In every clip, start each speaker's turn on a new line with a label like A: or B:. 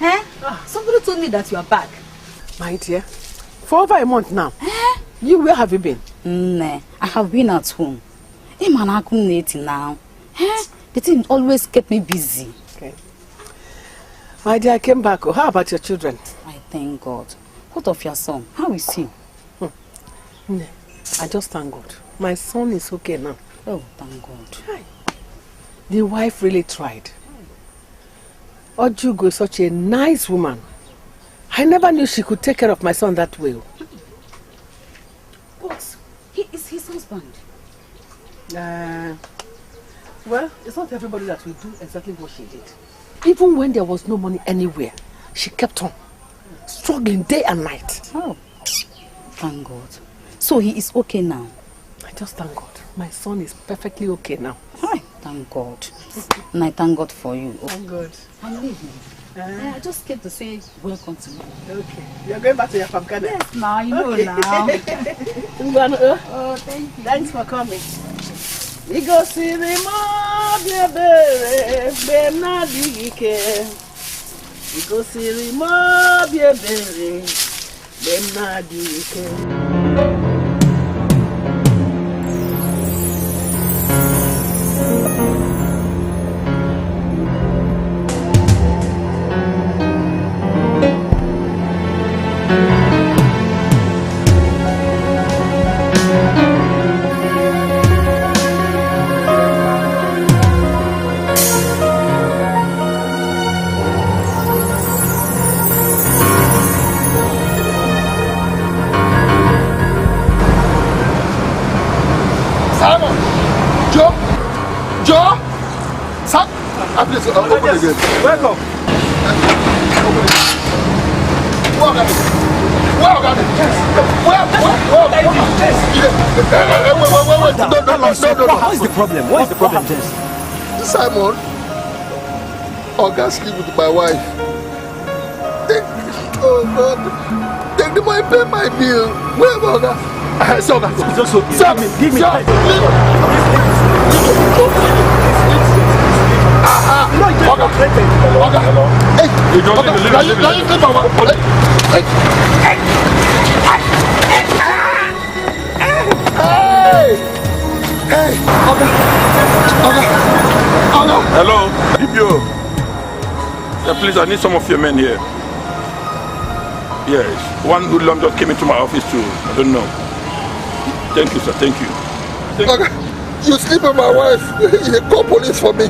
A: Eh? Somebody told me that you are back.
B: My dear, for over a month now. Where have you been?
A: Nah, I have been at home. Hey man, I couldn't eat now. The thing always kept me busy.
B: Okay. My dear, I came back. How about your children?
A: I thank God. What of your son? How is he?
B: I just thank God. My son is okay now.
A: Oh, thank God.
B: Hi. The wife really tried. Ojugo is such a nice woman. I never knew she could take care of my son that way.
A: But he is his husband.
B: Well, it's not everybody that will do exactly what she did. Even when there was no money anywhere, she kept on struggling day and night.
A: Oh, thank God. So he is okay now?
B: I just thank God. My son is perfectly okay now.
A: Hi, thank God. And I thank God for you.
B: Thank God.
A: I'm leaving. I just came to say welcome to you.
B: Okay. You're going back to your farm, can
A: Yes, now you know
B: okay.
A: now.
B: Oh, thank you. Thanks for coming. We go see the mob, baby, na digike. We go see the mob, baby, na digike.
C: Please, open again.
D: Welcome. What is the problem? What is the problem, Jess?
C: Simon, Oga sleep with my wife. Oh God, take the money, pay my bill. Where Oga?
D: So, it's just okay. Give me time.
C: Oga, hey, you don't leave Hey, Oga.
E: Hello, Ibio. Yeah, please, I need some of your men here. Yes, one hoodlum just came into my office too. I don't know. Thank you, sir. Thank you.
C: Oga, you sleep with my wife. You call police for me.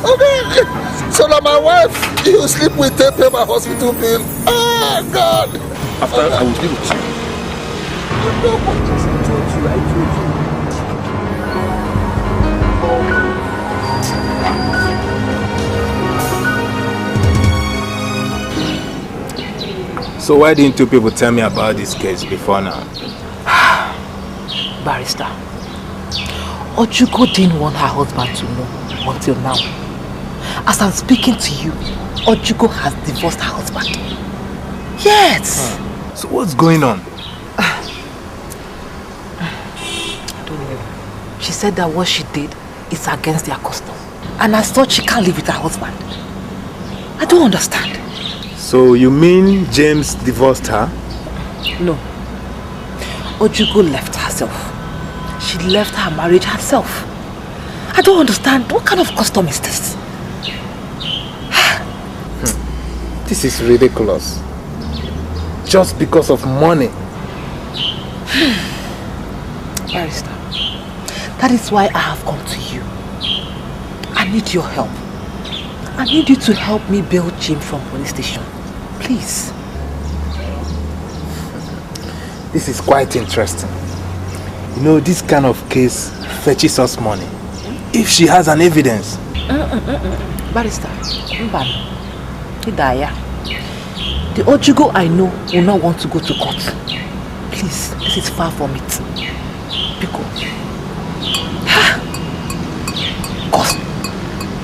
C: Okay, so now my wife, you sleep with, take pay my hospital bill. Oh God!
E: After I will give it to you.
C: You know what I told you.
D: So why didn't two people tell me about this case before now?
F: Barrister, Ojugo didn't want her husband to know until now. As I'm speaking to you, Ojugo has divorced her husband. Yes!
D: So what's going on?
F: I don't know. She said that what she did is against their custom. And as such, she can't live with her husband. I don't understand.
D: So you mean James divorced her?
F: No. Ojugo left herself. She left her marriage herself. I don't understand. What kind of custom is this?
D: This is ridiculous. Just because of money.
F: Barrister, that is why I have come to you. I need your help. I need you to help me bail Jim from police station. Please.
D: This is quite interesting. You know, this kind of case fetches us money. If she has an evidence.
F: Barrister, the Ojugo I know will not want to go to court. Please, this is far from it. Because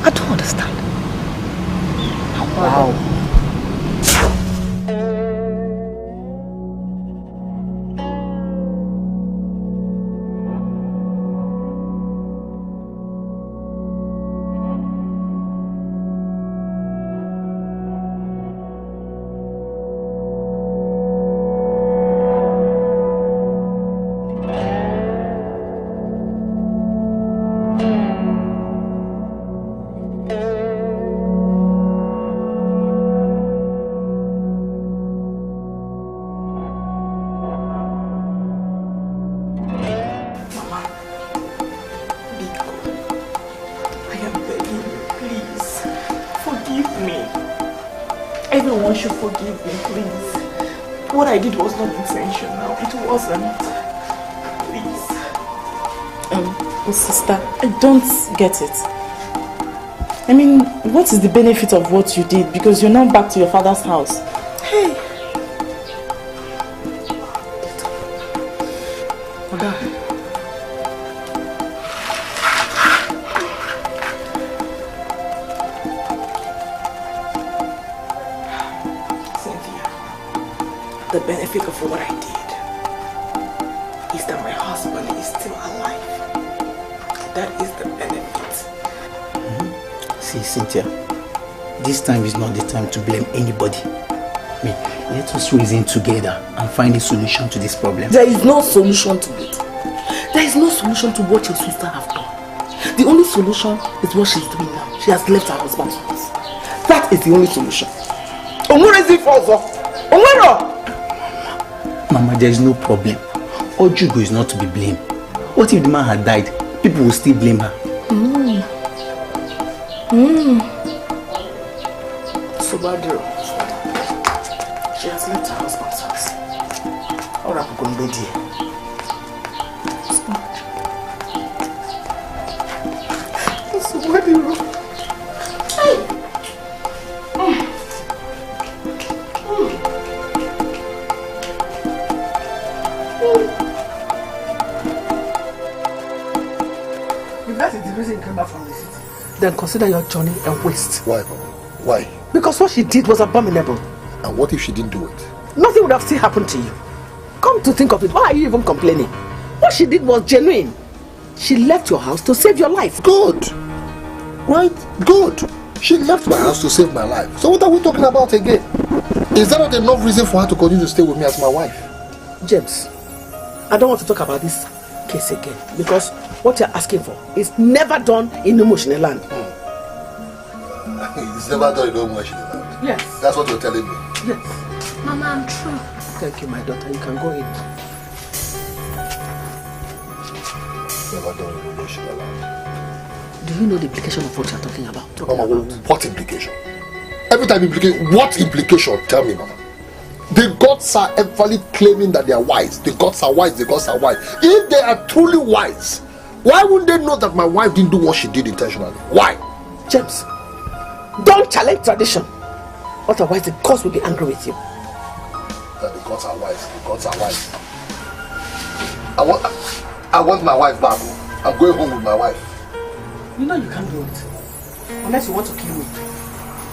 F: I don't understand. Wow. me. Everyone should forgive me, please. What I did was not intentional. It wasn't. Please.
G: Sister, I don't get it. I mean, what is the benefit of what you did? Because you're now back to your father's house.
F: Hey. Oga. Cynthia, the benefit of what I did is that my husband is still alive. That is the benefit.
H: See, Cynthia, this time is not the time to blame anybody. I mean, let us reason together and find a solution to this problem.
F: There is no solution to it. There is no solution to what your sister has done. The only solution is what she's doing now. She has left her husband's house. That is the only solution.
H: Mama, there is no problem. Ojugo is not to be blamed. What if the man had died? People will still blame her.
F: Subadro. She has left her husband's house. Or I'm going to be there. Subadro. If that is the reason you came back from the city, then consider your journey a waste.
C: Why, Mama? Why?
F: Because what she did was abominable.
C: And what if she didn't do it?
F: Nothing would have still happened to you. Come to think of it, why are you even complaining? What she did was genuine. She left your house to save your life.
C: Good. Right? Good. She left my house to save my life. So what are we talking about again? Is that not enough reason for her to continue to stay with me as my wife?
F: James, I don't want to talk about this case again because what you're asking for is never done in emotional land.
C: It's never done in emotional land.
F: Yes.
C: That's what you're telling me.
F: Yes. Mama, I'm true. Thank you, my daughter. You can go in.
C: Never done in emotional land.
F: Do you know the implication of what you're talking about?
C: Mama, what implication? Every time implication, what implication? Tell me, Mama. The gods are actually claiming that they are wise. The gods are wise, the gods are wise. If they are truly wise, why wouldn't they know that my wife didn't do what she did intentionally? Why?
F: James, don't challenge tradition. Otherwise, the gods will be angry with you.
C: That the gods are wise, the gods are wise. I want my wife back. I'm going home with my wife.
F: You know you can't do it. Unless you want to kill me.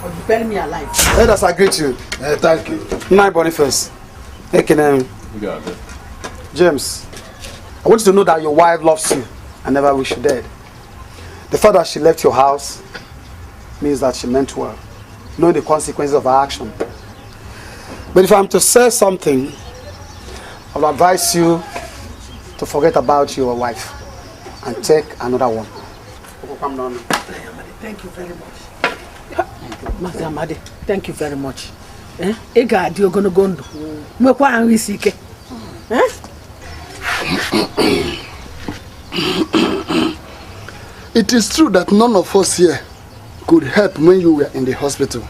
F: Or you bury me alive.
I: Let us agree to you.
C: Thank you.
I: My Boniface. Hey,
E: You got it.
I: James, I want you to know that your wife loves you and never wish you dead. The fact that she left your house means that she meant well, knowing the consequences of her action. But if I'm to say something, I would advise you to forget about your wife and take another one.
F: Thank you very much. Master Amadi, thank you very much. Ega adi ogonogondo. Mwekwa anri sike.
C: It is true that none of us here could help when you were in the hospital.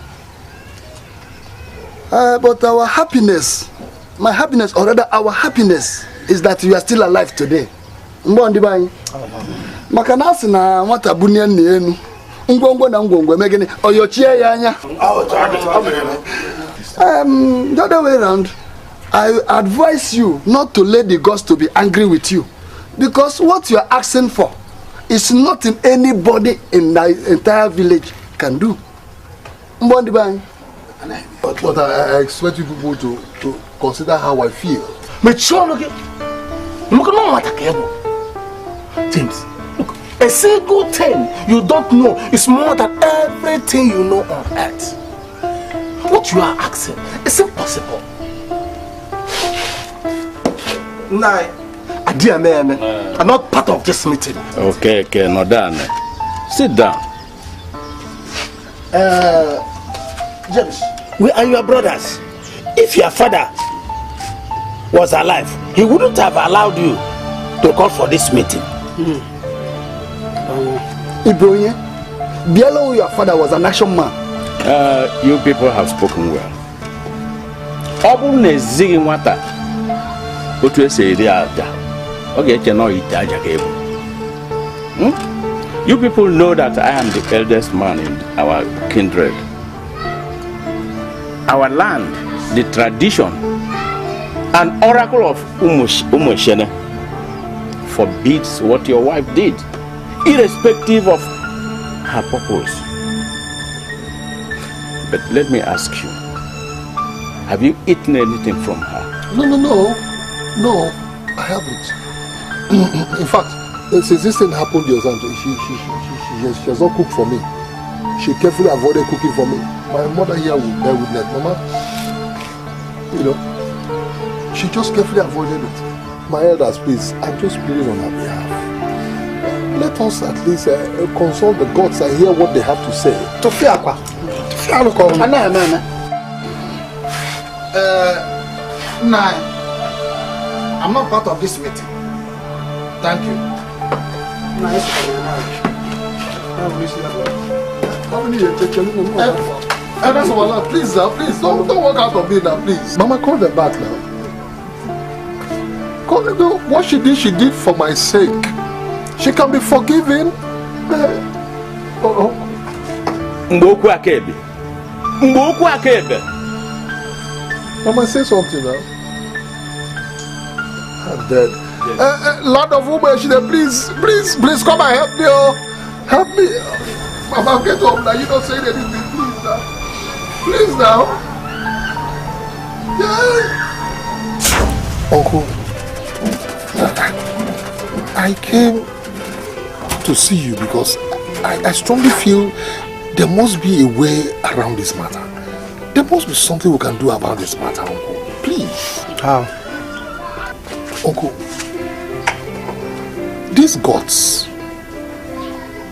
C: But our happiness, my happiness, or rather our happiness, is that you are still alive today. Mbondi Makanasi na mwata bunia nienu. Ngwongwo na ngwongwo megene oyochie ya anya. The other way around, I advise you not to let the gods to be angry with you, because what you are asking for is nothing anybody in the entire village can do. But I expect you people to consider how I feel.
D: James, look, a single thing you don't know is more than everything you know on earth. What you are asking is impossible. Nah, I'm not part of this meeting.
E: Okay, no done. Sit down.
F: James, we are your brothers. If your father was alive, he wouldn't have allowed you to call for this meeting.
C: Ibrahim, Bielo, your father was an action man.
E: You people have spoken well. You people know that I am the eldest man in our kindred. Our land, the tradition, and oracle of Umushene forbids what your wife did, irrespective of her purpose. But let me ask you, have you eaten anything from her?
C: No, I haven't. In fact, since this thing happened, she has not cooked for me. She carefully avoided cooking for me. My mother here would bear witness. Mama, she just carefully avoided it. My elders, please, I'm just pleading on her behalf. Let us at least consult the gods and hear what they have to say.
I: I'm not part of this meeting. Thank you.
C: Please, don't walk out of me now, please. Mama, call them back now. Call them. What she did for my sake. She can be forgiven. Mama, say something now. I'm dead. Lord of women, she said, please come and help me. Help me. Mama, get up now. You don't say anything. Please now. Yeah. Uncle, I came to see you because I strongly feel there must be a way around this matter. There must be something we can do about this matter, Uncle. Please.
I: How?
C: Uncle, these gods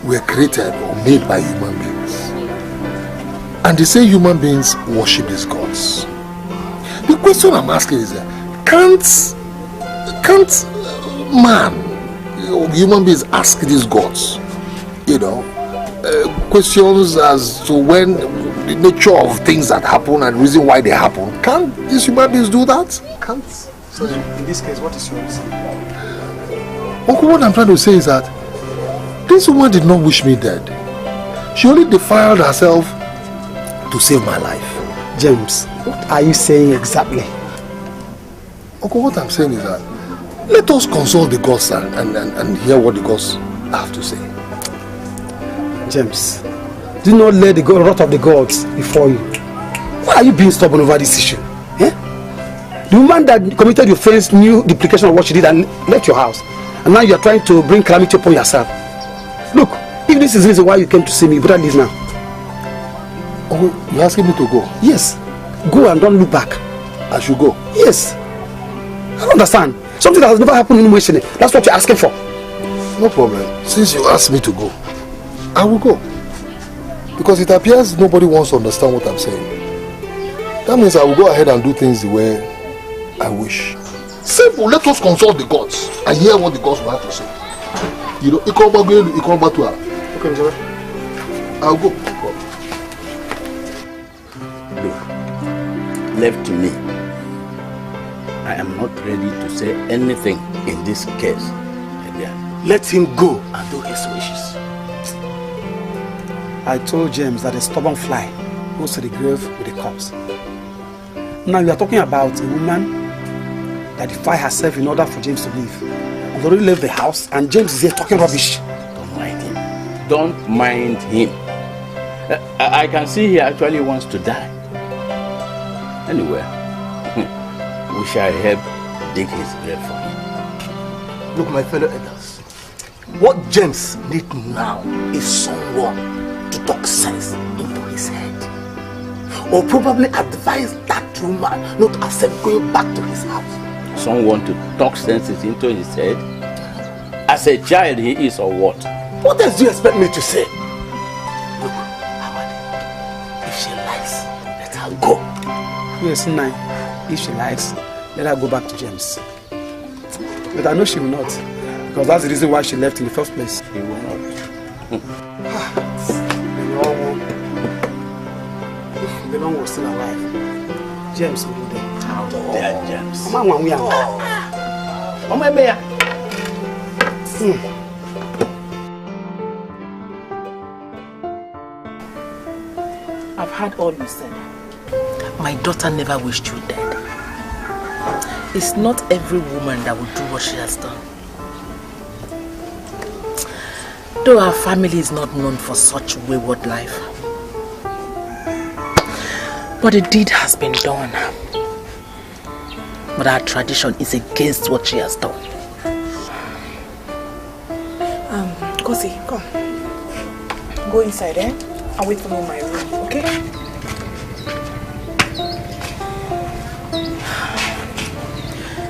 C: were created or made by human beings. And they say human beings worship these gods. The question I'm asking is, can't man, human beings ask these gods, questions as to when the nature of things that happen and reason why they happen? Can't these human beings do that? Can't.
I: So in this case, what is your reason?
C: Uncle, what I'm trying to say is that this woman did not wish me dead. She only defiled herself to save my life.
I: James, what are you saying exactly?
C: Uncle, what I'm saying is that let us consult the gods and hear what the gods have to say.
I: James, do not let the wrath of the gods before you. Why are you being stubborn over this issue? The woman that committed the offense knew the implication of what she did and left your house. And now you are trying to bring calamity upon yourself. Look, if this is the reason why you came to see me, you better leave now.
C: Oh, you're asking me to go?
I: Yes. Go and don't look back.
C: I should go?
I: Yes. I don't understand. Something that has never happened in Umushene. That's what you're asking for.
C: No problem. Since you asked me to go, I will go. Because it appears nobody wants to understand what I'm saying. That means I will go ahead and do things the way I wish. Simple. Let us consult the gods and hear what the gods will have to say. Okay, I'll go.
E: Look, left to me, I am not ready to say anything in this case.
I: Let him go and do his wishes. I told James that a stubborn fly goes to the grave with a corpse. Now you are talking about a woman that defied herself in order for James to leave. We've already left the house and James is here talking rubbish.
E: Don't mind him. Don't mind him. I can see he actually wants to die. Anyway, we shall help dig his grave for him.
I: Look, my fellow elders, what James needs now is someone to talk sense into his head. Or probably advise that woman not to accept going back to his house.
E: Someone to talk sense into his head? As a child he is, or what?
I: What else do you expect me to say? Look, Amadi, if she likes, let her go. Yes, Nai. If she likes, let her go back to James. But I know she will not. Because that's the reason why she left in the first place.
E: She will not.
D: If the long was still alive, James will be there.
E: How dare James?
D: Mama, we are.
E: Mama, me.
F: I've heard all you said. My daughter never wished you dead. It's not every woman that will do what she has done. Though our family is not known for such wayward life. But the deed has been done. But our tradition is against what she has done.
G: Kosi, come. Go inside, and wait for me in my room, okay?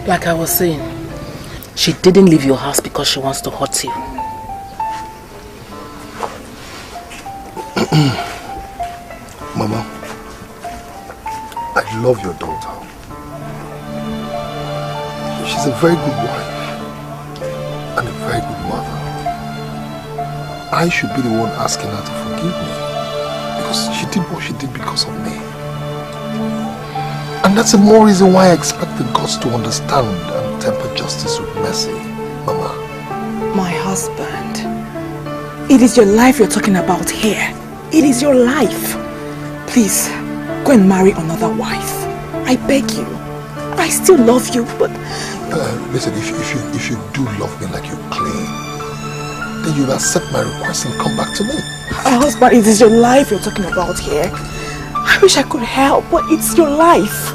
F: Like I was saying, she didn't leave your house because she wants to hurt you.
C: Mama, I love your daughter. She's a very good wife and a very good mother. I should be the one asking her to forgive me because she did what she did because of me. And that's the more reason why I expect the gods to understand and temper justice with mercy, Mama.
G: My husband, it is your life you're talking about here. It is your life. Please, go and marry another wife. I beg you. I still love you, but...
C: Listen, if you do love me like you claim, then you'll accept my request and come back to me.
G: My husband, it is your life you're talking about here. I wish I could help, but it's your life.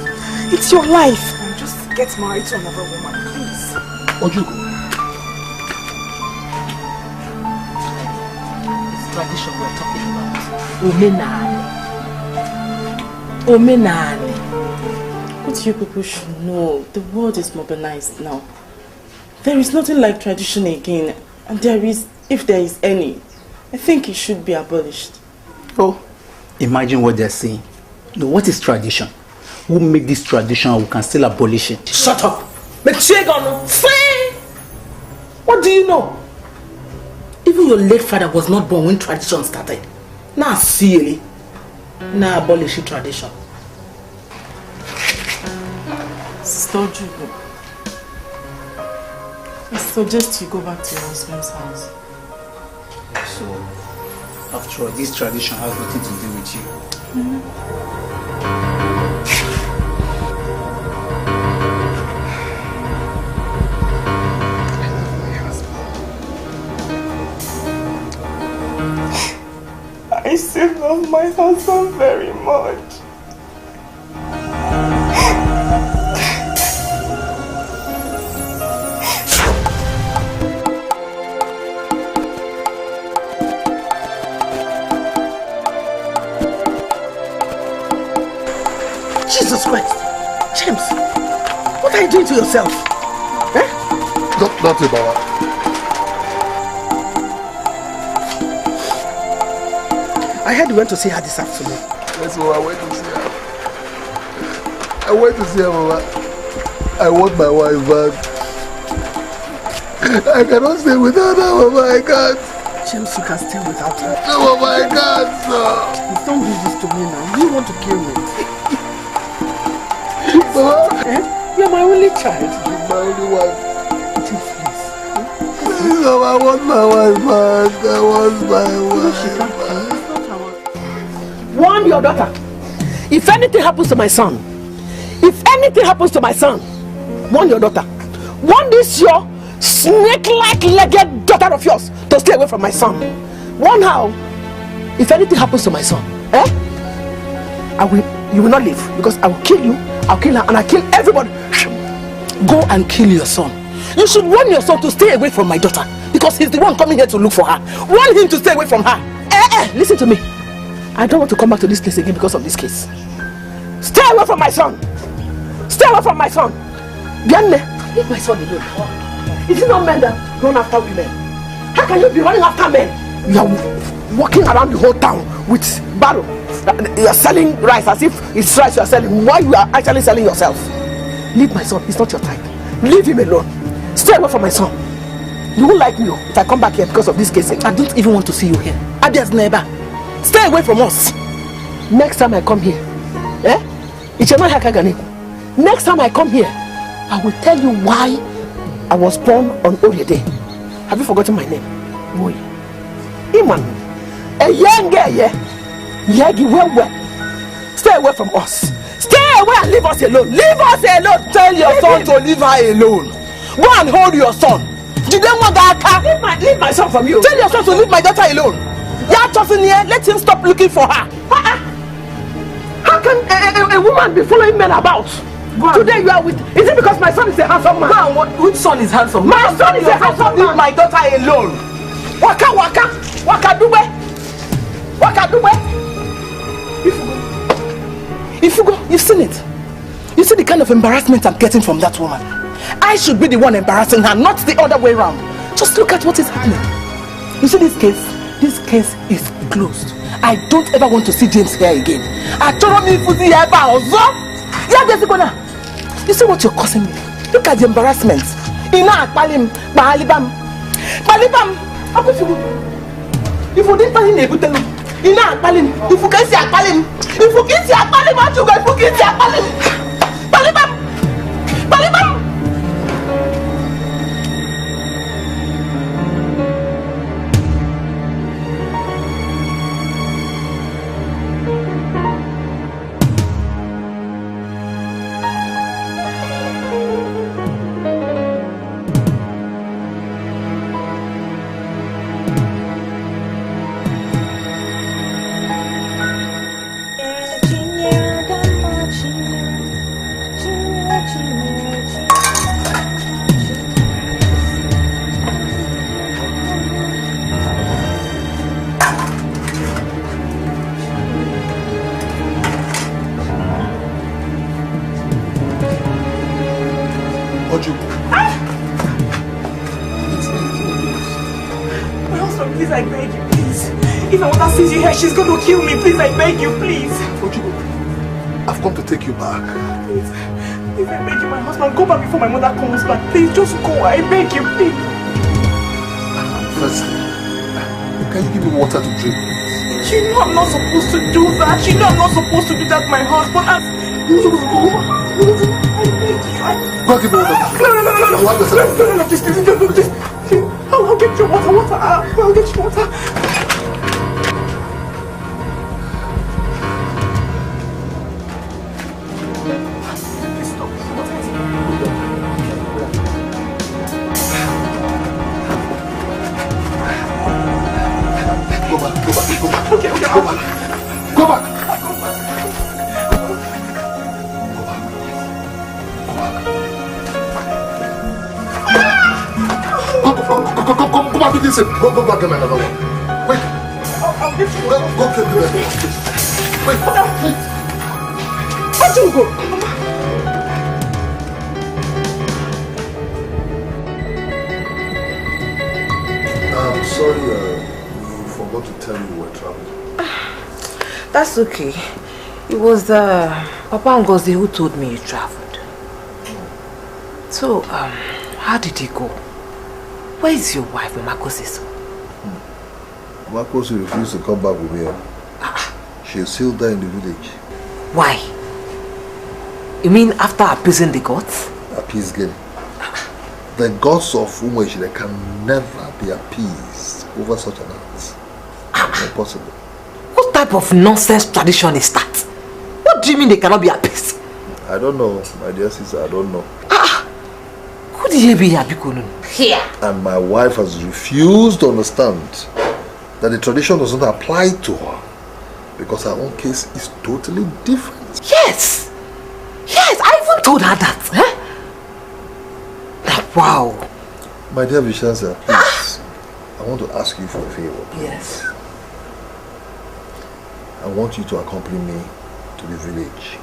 G: It's your life. Just get married to another woman, please.
C: Ojugo.
F: It's tradition we're talking about. Omenani.
G: What you people should know, the world is modernized now. There is nothing like tradition again, and if there is any, I think it should be abolished.
H: Oh, imagine what they're saying. No, what is tradition? We'll make this tradition and we can still abolish it.
D: Shut up! What do you know? Even your late father was not born when tradition started. Now silly. Now abolish tradition.
G: Sister Ojugo, I suggest you go back to your husband's house.
H: So, after all, this tradition has nothing to do with you.
G: I still love my husband very much.
D: Jesus Christ! James, what are you doing to yourself? Eh?
C: Nothing, Baba.
D: I heard you went to see her this afternoon.
C: Yes, Mama, I went to see her. I went to see her, Mama. I want my wife back. I cannot stay without her, Mama. I can't.
D: James, you can stay without her.
C: No, Mama, I can't, sir.
D: Please don't do this to me now. You want to kill me.
C: Mama,
D: you're my only child.
C: my only wife.
D: Please.
C: No, I want my wife back. I want my wife back.
D: Warn your daughter. If anything happens to my son, warn your daughter. Warn this your snake-like legged daughter of yours to stay away from my son. Warn her. If anything happens to my son, you will not live because I will kill you, I'll kill her, and I'll kill everybody. Go and kill your son. You should warn your son to stay away from my daughter because he's the one coming here to look for her. Warn him to stay away from her. Listen to me. I don't want to come back to this place again because of this case. Stay away from my son. Stay away from my son. Bianne, leave my son alone. Is it not men that run after women? How can you be running after men? You are walking around the whole town with barrow. You are selling rice as if it's rice you are selling. Why you are actually selling yourself? Leave my son. It's not your type. Leave him alone. Stay away from my son. You won't like me if I come back here because of this case. I don't even want to see you here. Adias, neighbor. Stay away from us. Next time I come here, next time I come here, I will tell you why I was born on Oriede. Have you forgotten my name? Moi. Iman. A young girl, Yagi, well. Stay away from us. Stay away and leave us alone. Leave us alone. Tell your son to leave her alone. Go and hold your son. Did they want that? Leave my son from you. Tell your son to leave my daughter alone. You're tossing here. Let him stop looking for her. How can a woman be following men about? Today you are with. Is it because my son is a handsome man? Which son is handsome? My son is a handsome man. Leave my daughter alone. Waka dube. If you go, you've seen it. You see the kind of embarrassment I'm getting from that woman. I should be the one embarrassing her, not the other way around. Just look at what is happening. You see this case? This case is closed. I don't ever want to see James here again. You see what you're causing me? Look at the embarrassment. If you didn't tell him, if you can't see Akpalim, if you can't see Akpalim, what you go? If you can't see Akpalim, Balibam.
G: She's going to kill me. Please, I beg you, please.
C: Ojugo, I've come to take you back.
G: Please, I beg you, my husband, go back before my mother comes back. Please, just go. I beg you, please.
C: Firstly, can you give me water to drink?
G: You know I'm not supposed to do that. You know I'm not supposed to do that, my husband. I beg you.
C: Go and give me water.
G: No, just I'll get you water. I'll get you water.
C: Go back and another one. Wait.
G: I'll get you.
C: Go get the rest. Wait.
G: Let you go.
C: I'm sorry, we forgot to tell you we were traveling.
F: That's okay. It was Papa Ngozi who told me you traveled. So, how did he go? Where is your wife, Mama Siso?
C: Mama refused to come back with me. She is still there in the village.
F: Why? You mean after appeasing the gods?
C: Appeasing. The gods of Umweshile can never be appeased over such an act. Impossible.
F: What type of nonsense tradition is that? What do you mean they cannot be appeased?
C: I don't know, my dear sister, I don't know.
F: Here.
C: And my wife has refused to understand that the tradition does not apply to her because her own case is totally different.
F: Yes, I even told her that. Wow.
C: My dear Vishansa, please, I want to ask you for a favor. Please.
F: Yes.
C: I want you to accompany me to the village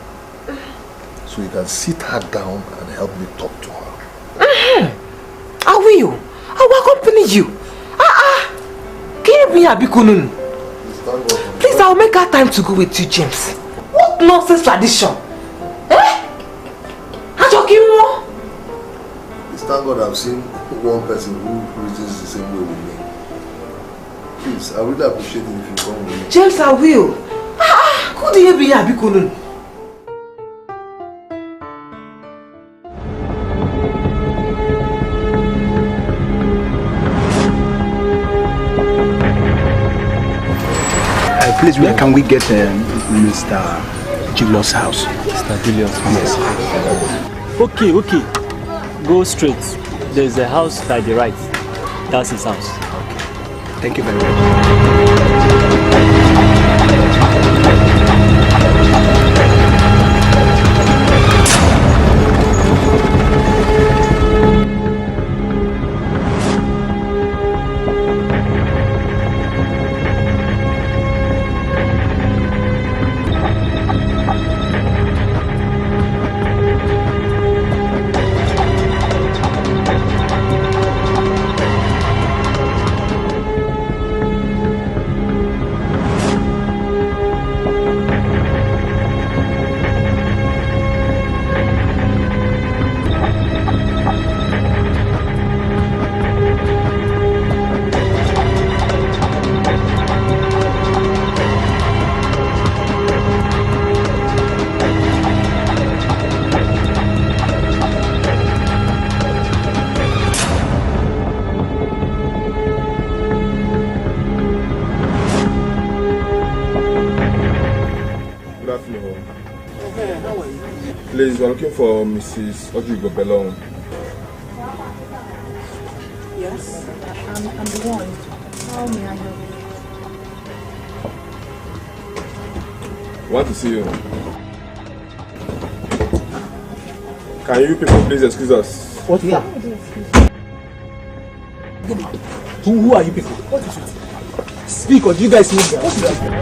C: so you can sit her down and help me talk to her.
F: I will accompany you. Please, I'll make her time to go with you, James. What nonsense tradition?
C: It's thank God I've seen one person who reasons the same way with me. Please, I really appreciate it if you come with me.
F: James, I will. Who do you be here, Bikunun?
H: Please, where can we get Mr. Julius' house?
J: Mr. Julius' house?
H: Yes.
J: Okay. Go straight. There's a house by the right. That's his house.
H: Okay. Thank you very much.
K: Please, we're looking for Mrs. Ojigobelong.
G: Yes, I'm the one. How may I help you?
K: Want to see you. Can you people please excuse us?
H: What? Yeah. Who are you people? What is it? Speak, or do you guys need that? What is it?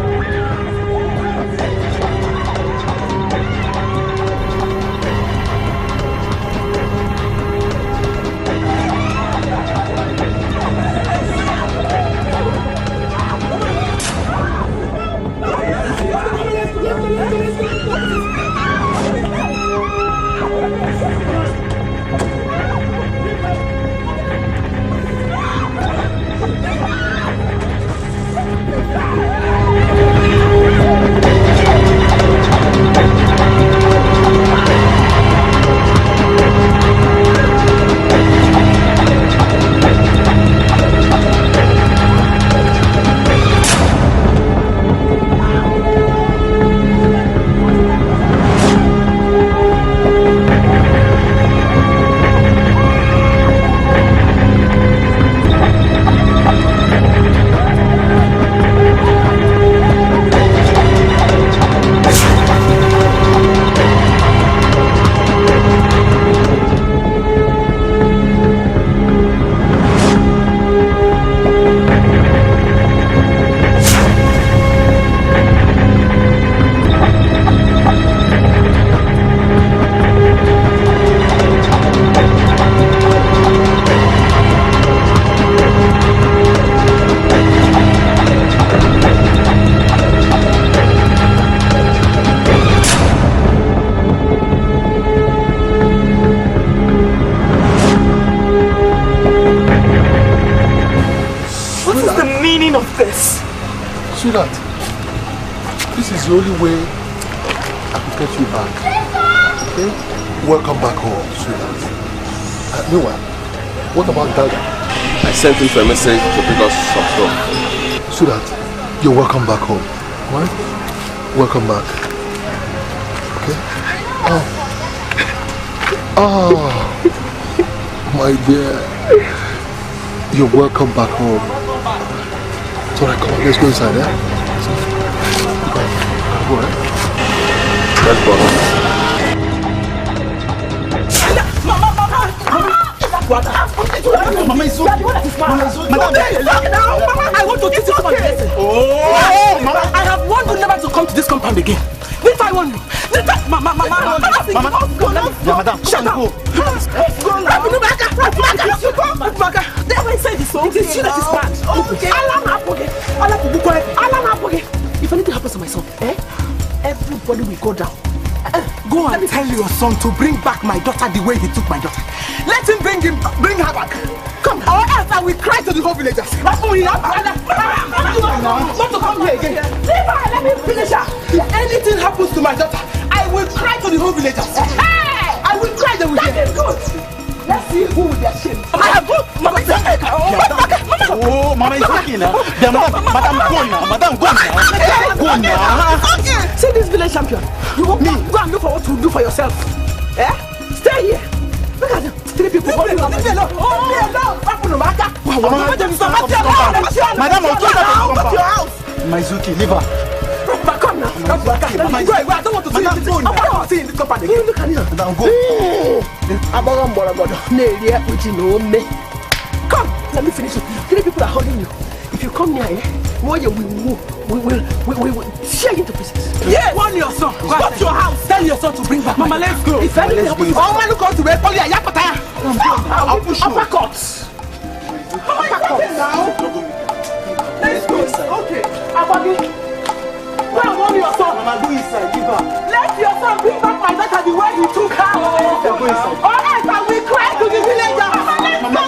C: Sweetheart, this is the only way I could get you back. Okay? Welcome back home, sweetheart. Meanwhile, what about Dada?
K: I sent him for a message to pick us some stuff.
C: Sweetheart, you're welcome back home. Right? Welcome back. Okay? Oh, my dear. You're welcome back home. It's alright, come on, let's go inside, eh? Go, eh?
K: Let's go.
H: Mama is okay. Mama, I want to teach you something.
D: Oh, Mama, I have warned you never to come to this compound again. If I want you, Mama, shut up. If anything happens to my son, everybody will go down. Go and tell your son to bring back my daughter the way he took my daughter. Let him bring her back. Come, or else I will cry to the whole villagers. Not to come here again. Leave her, let me finish her. If anything happens to my daughter, I will cry to the whole villagers. Hey! I will cry them with them. That is good. Let's see who will be ashamed. I have good. Mama is okay.
H: Oh, Mama is okay now. Madam, go now. Madam, go now. Go now.
D: Okay. See this village champion. You won't go and look for what to do for yourself. Eh? Stay here. Look at them. 3 people. Leave me alone. Leave me alone.
H: Madam, I'll put your house. Maizuki, leave her.
D: Come now. Go away. I don't want to see you. I don't want to see you in this company. Look at him.
H: Madam, go.
D: Come, let me finish it. 3 people are holding you. If you come near, we will tear you into pieces. Yes. Warn your son. Go to your house. Tell your son to bring back. Mama, let's go. If anything happens, I want to go to where Polly Ayakota. I'll push you. Uppercuts. Uppercuts now. Let's go. Okay. Abagi. Go and warn your son. Mama, go inside. Give her. Let your son bring back my daughter the way he took her. All right, I will cry to the villagers. Mama,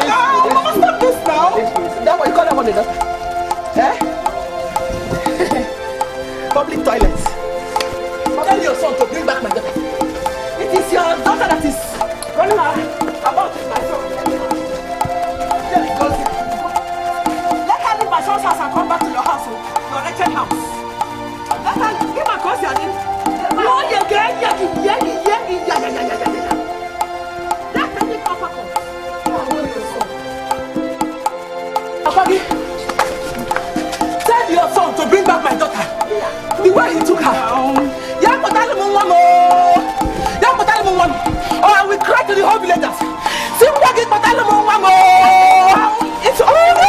D: stop this now. That's what you call that one, eh? Public toilets. Tell your son to bring back my daughter. It is your daughter that is running about with my son. Let her leave my son's house and come back to your house, your wretched house. Let her give my cross your name. No, you get let me come back. Abagi, tell your son to bring back my daughter. The way he took her. Or I will cry to the whole villagers. It's over.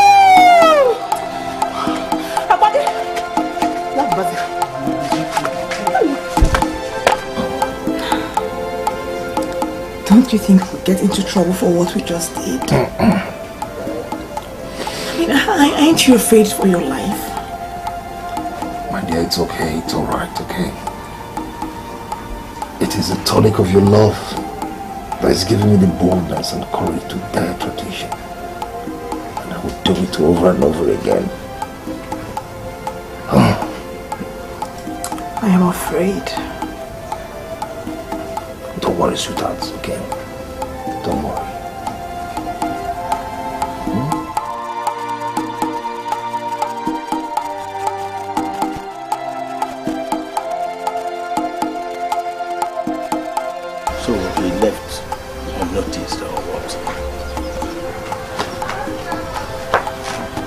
G: Don't you think we'll get into trouble for what we just did? I mean, ain't you afraid for your life?
C: My dear, it's okay. It's all right, okay? It is the tonic of your love that is giving me the boldness and courage to bear tradition. And I will do it over and over again.
G: I am afraid.
C: Don't worry, sweetheart, okay? Don't worry.
E: So he left unnoticed or what?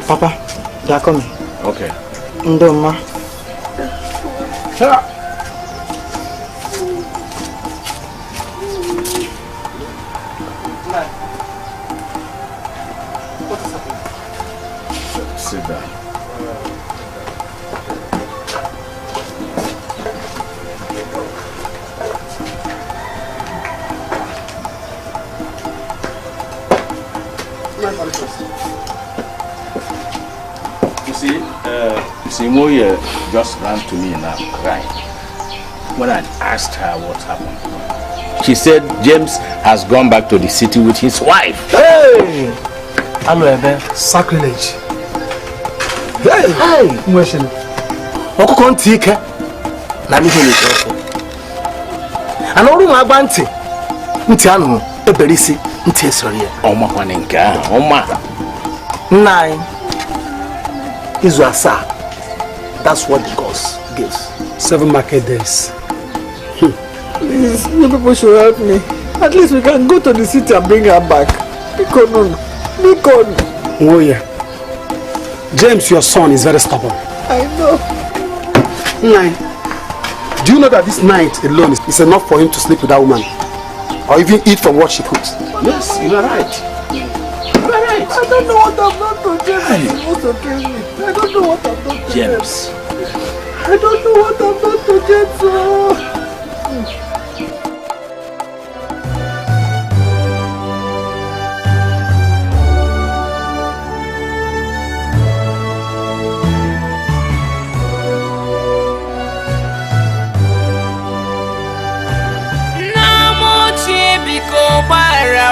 H: Papa, they are coming.
E: Okay.
H: Ndoma.
E: Sit down. You see, Moya just ran to me now, crying. When I asked her what happened, she said James has gone back to the city with his wife.
I: Hey! Sacrilege. Hey! Hey! Mwesheni. Okuko ntike. Na mihe ni kofo. Ana oru ma agba nti. Nti anu eberisi nti esori.
E: Oma kwa nka. Oma.
I: Nine. Izu asa. That's what the gods gives.
L: 7 market days.
G: Please, you people should help me. At least we can go to the city and bring her back. Because
L: Oh yeah. James, your son is very stubborn.
G: I know.
I: Nine. Do you know that this night alone is enough for him to sleep with that woman? Or even eat from what she cooks?
E: Yes, you are right. You are right.
G: I don't know what I've done to James. He wants to kill me. I don't know what I've done to
E: James.
G: I don't know what I've done to James.
M: Para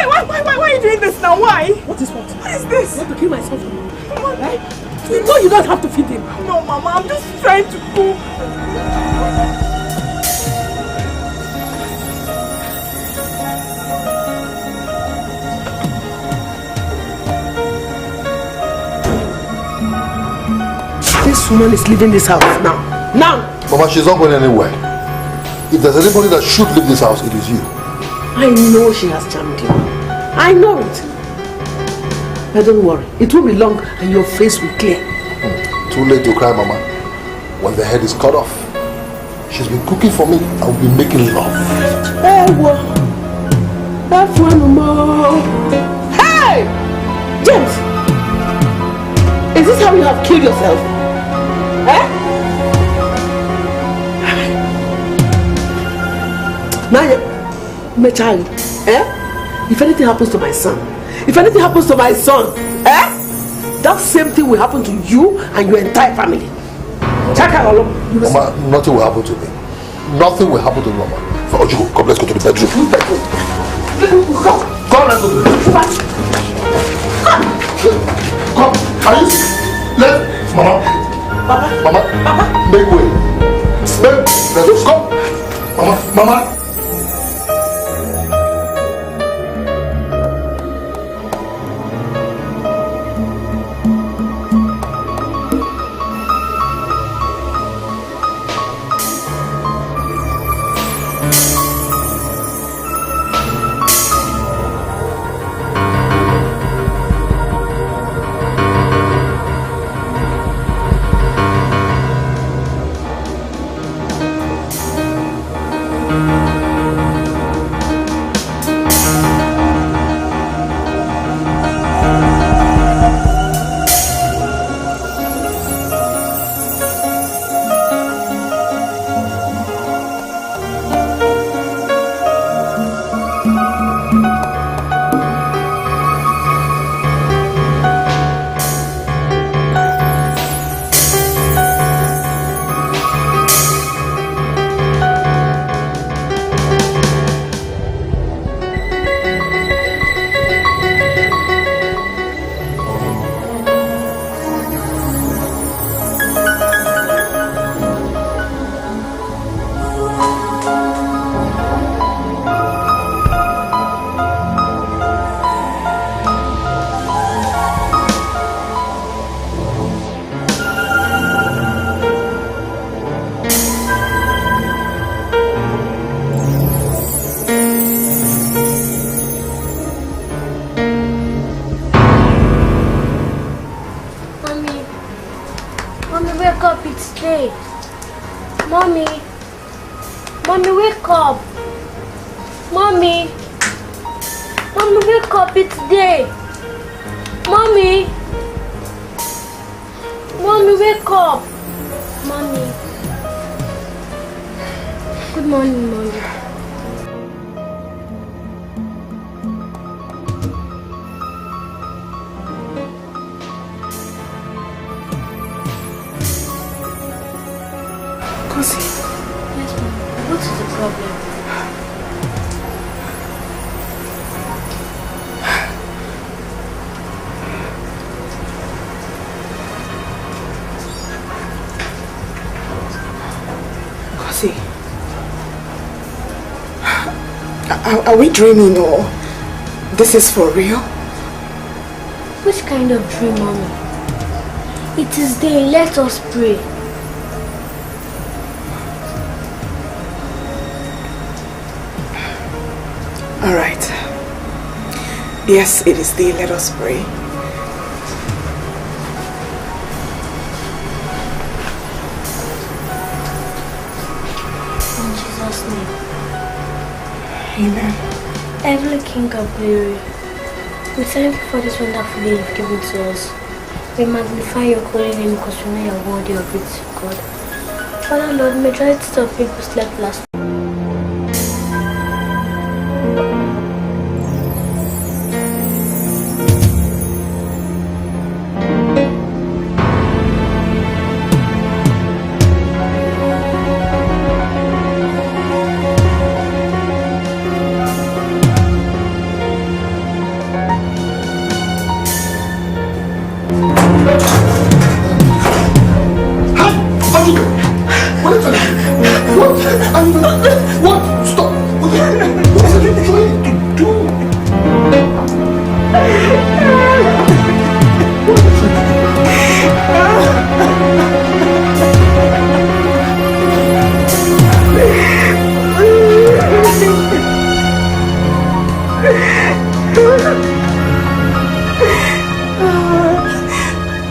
G: Why are you doing this now? Why?
B: What is what?
G: What is this?
B: I want to kill myself.
G: Mama,
B: right? You know you don't have to feed him.
G: No, Mama, I'm just trying to cook.
B: This woman is leaving this house now. Now!
C: Mama, she's not going anywhere. If there's anybody that should leave this house, it is you.
B: I know she has charmed you. I know it. But don't worry, it won't be long and your face will clear.
C: Too late to cry, Mama. When the head is cut off, she's been cooking for me. I will be making love.
B: Hey! James! Is this how you have killed yourself? Eh? My child, eh? If anything happens to my son, eh? That same thing will happen to you and your entire family.
C: Mama, nothing will happen to me. Nothing will happen to me, Mama. Ojugo, come, let's go to the bedroom. Come, let's go to the bedroom. Come, are you sick? Mama, make way. Let's go. Mama.
G: Are we dreaming or this is for real?
M: Which kind of dream, Mommy? It is day, let us pray.
G: Alright. Yes, it is day, let us pray.
M: In Jesus' name.
G: Amen.
M: Heavenly King of glory, we thank you for this wonderful day you've given to us. We magnify your holy name because we know you are worthy of it, God. Father Lord, majority of people slept last night.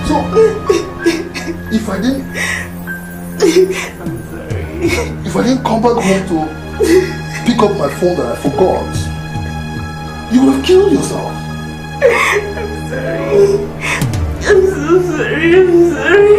C: So, if I didn't... If I didn't come back home to pick up my phone that I forgot, you would have killed yourself.
G: I'm sorry. I'm so sorry. I'm sorry.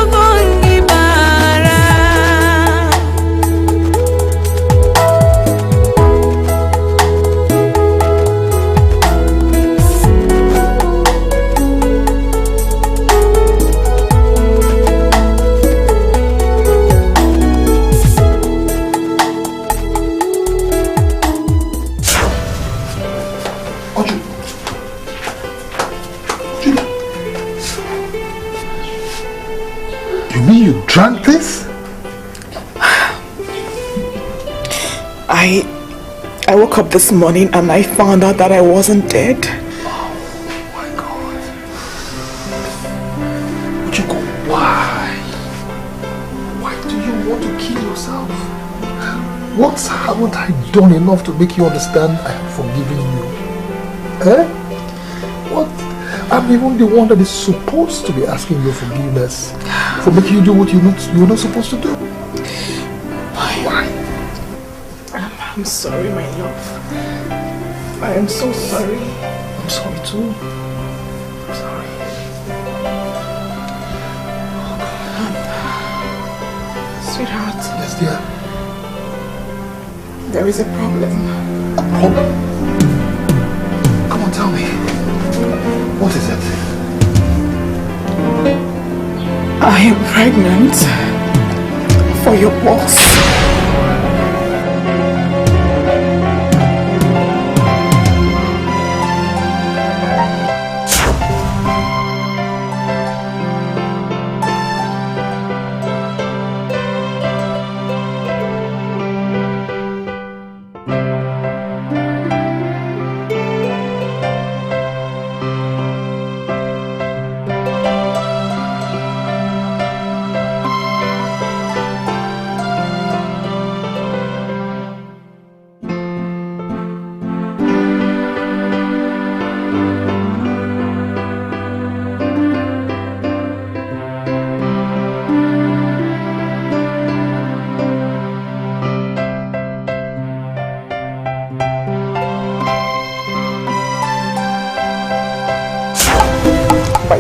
N: Go
C: You mean you drank this?
G: I woke up this morning and I found out that I wasn't dead.
C: Oh my God. Ojukwu, why? Why do you want to kill yourself? What haven't I done enough to make you understand I have forgiven you? Eh? What? I'm even the one that is supposed to be asking your forgiveness for making you do what you're not supposed to do. Why?
G: I'm sorry, my love. I am so sorry.
C: I'm sorry too. I'm sorry.
G: Sweetheart.
C: Yes, dear.
G: There is a problem.
C: A problem? Come on, tell me. What is it?
G: I am pregnant for your boss.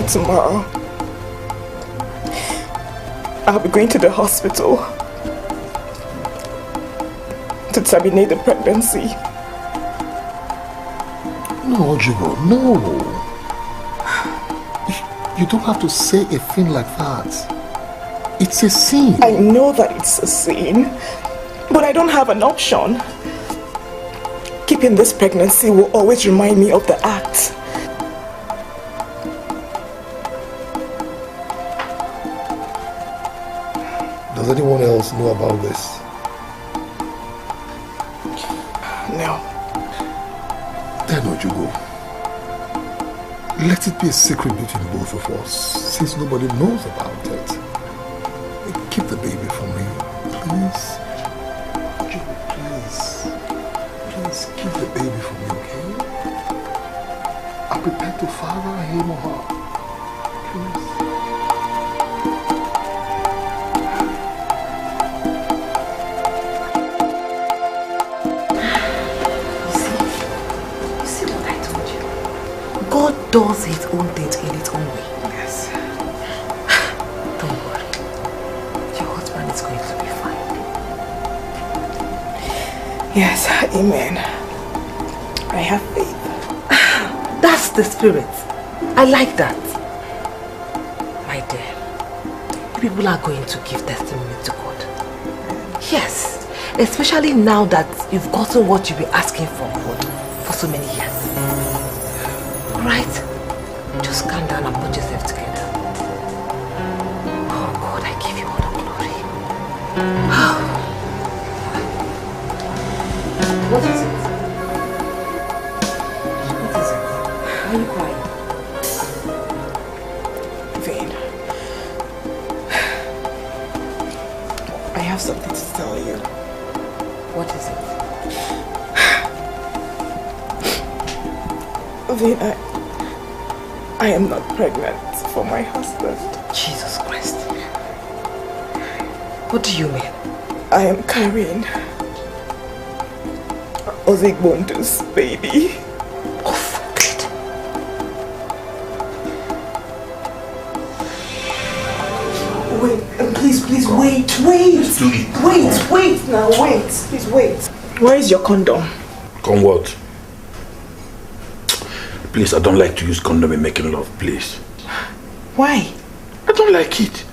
G: Tomorrow, I'll be going to the hospital to terminate the pregnancy.
C: No, Ojubo, no. You don't have to say a thing like that. It's a sin.
G: I know that it's a sin, but I don't have an option. Keeping this pregnancy will always remind me of the act.
C: Does anyone else know about this?
G: No.
C: Then Ojugo, let it be a secret between both of us, since nobody knows about it. Keep the baby from me, please. Ojugo, please. Please keep the baby from me, okay? I'm prepared to father him or her. Please.
F: God does his own things in its own way.
G: Yes.
F: Don't worry. Your husband is going to be fine.
G: Yes, amen. I have faith.
F: That's the spirit. I like that. My dear, people are going to give testimony to God. Yes, especially now that you've gotten what you've been asking from God for so many years. Right? Just calm down and put yourself together. Oh God, I give you all the glory. What is it? What is it? Why are you crying?
G: Vane, I have something to tell you.
F: What is it?
G: Vane, I am not pregnant for my husband.
F: Jesus Christ. What do you mean?
G: I am carrying Ozigbondu's baby.
F: Oh, God.
G: Wait, please, wait. Wait now, wait. Please wait. Where is your condom?
E: Con what? Please, I don't like to use condom in making love, please.
G: Why?
E: I don't like it.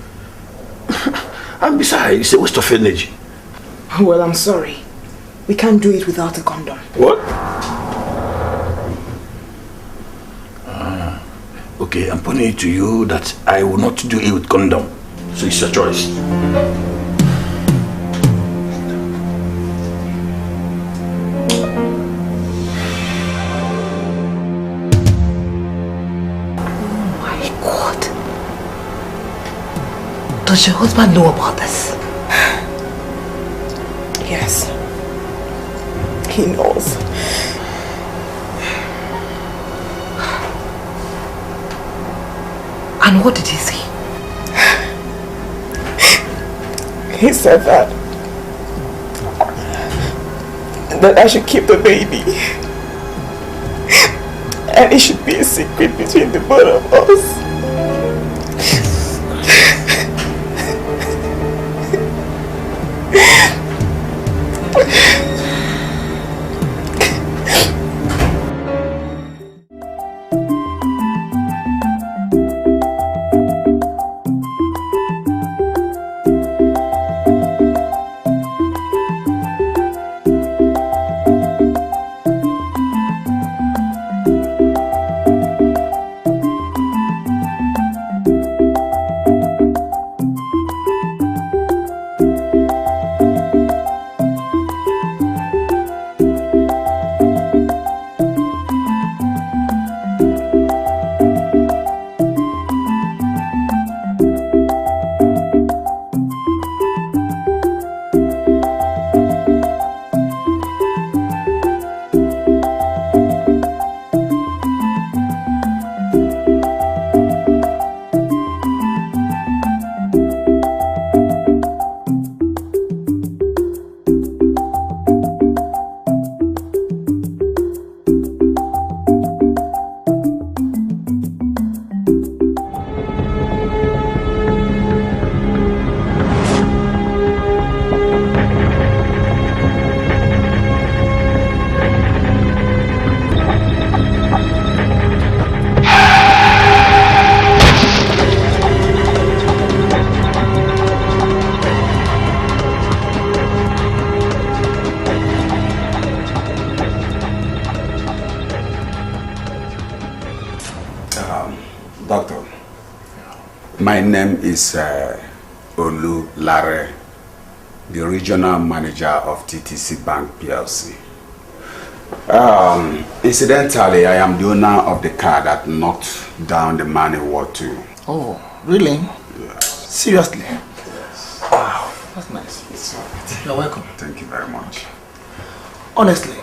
E: And besides, it's a waste of energy.
G: Well, I'm sorry. We can't do it without a condom.
E: What? Okay, I'm putting it to you that I will not do it with condom. So it's your choice.
F: Does your husband know about this?
G: Yes. He knows.
F: And what did he say?
G: He said that I should keep the baby. And it should be a secret between the both of us.
N: My name is Olu Lare, the regional manager of TTC Bank PLC. Incidentally, I am the owner of the car that knocked down the man in War 2.
L: Oh, really?
N: Yeah.
L: Seriously? Yes. Wow, that's nice.
N: It's all right.
L: You're welcome.
N: Thank you very much.
L: Honestly,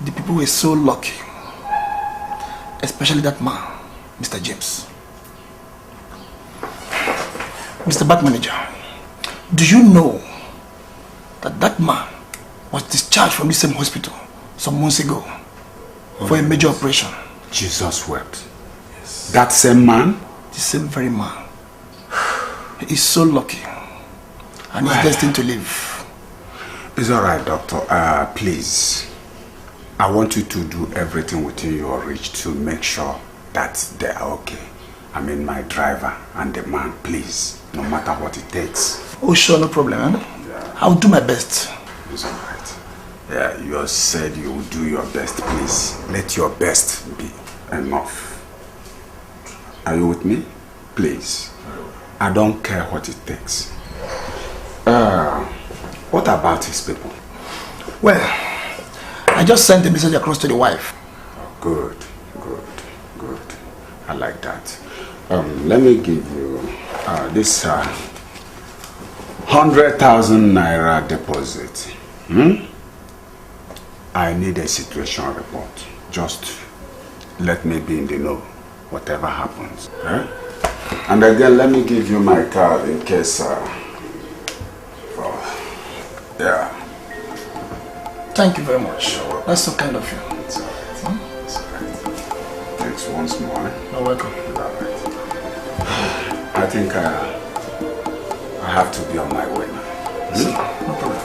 L: the people were so lucky. Especially that man, Mr. James. Mr. Bank Manager, do you know that that man was discharged from the same hospital some months ago for a major operation?
N: Jesus wept. Yes. That same man?
L: The same very man. He is so lucky and he's destined to live.
N: It's alright, doctor. Please, I want you to do everything within your reach to make sure that they are okay. I mean, my driver and the man, please, no matter what it takes.
L: Oh, sure, no problem. Yeah. I'll do my best.
N: It's alright. Yeah, you said you will do your best, please. Let your best be enough. Are you with me? Please. I don't care what it takes. What about his people?
L: Well, I just sent a message across to the wife.
N: Good. I like that. Let me give you this 100,000 naira deposit. I need a situation report. Just let me be in the know, whatever happens. And again, let me give you my card in case. Yeah.
L: Thank you very much. That's so kind of you.
N: It's alright. It's alright. Thanks once more.
L: You're welcome.
N: I think I have to be on my way now.
L: No problem.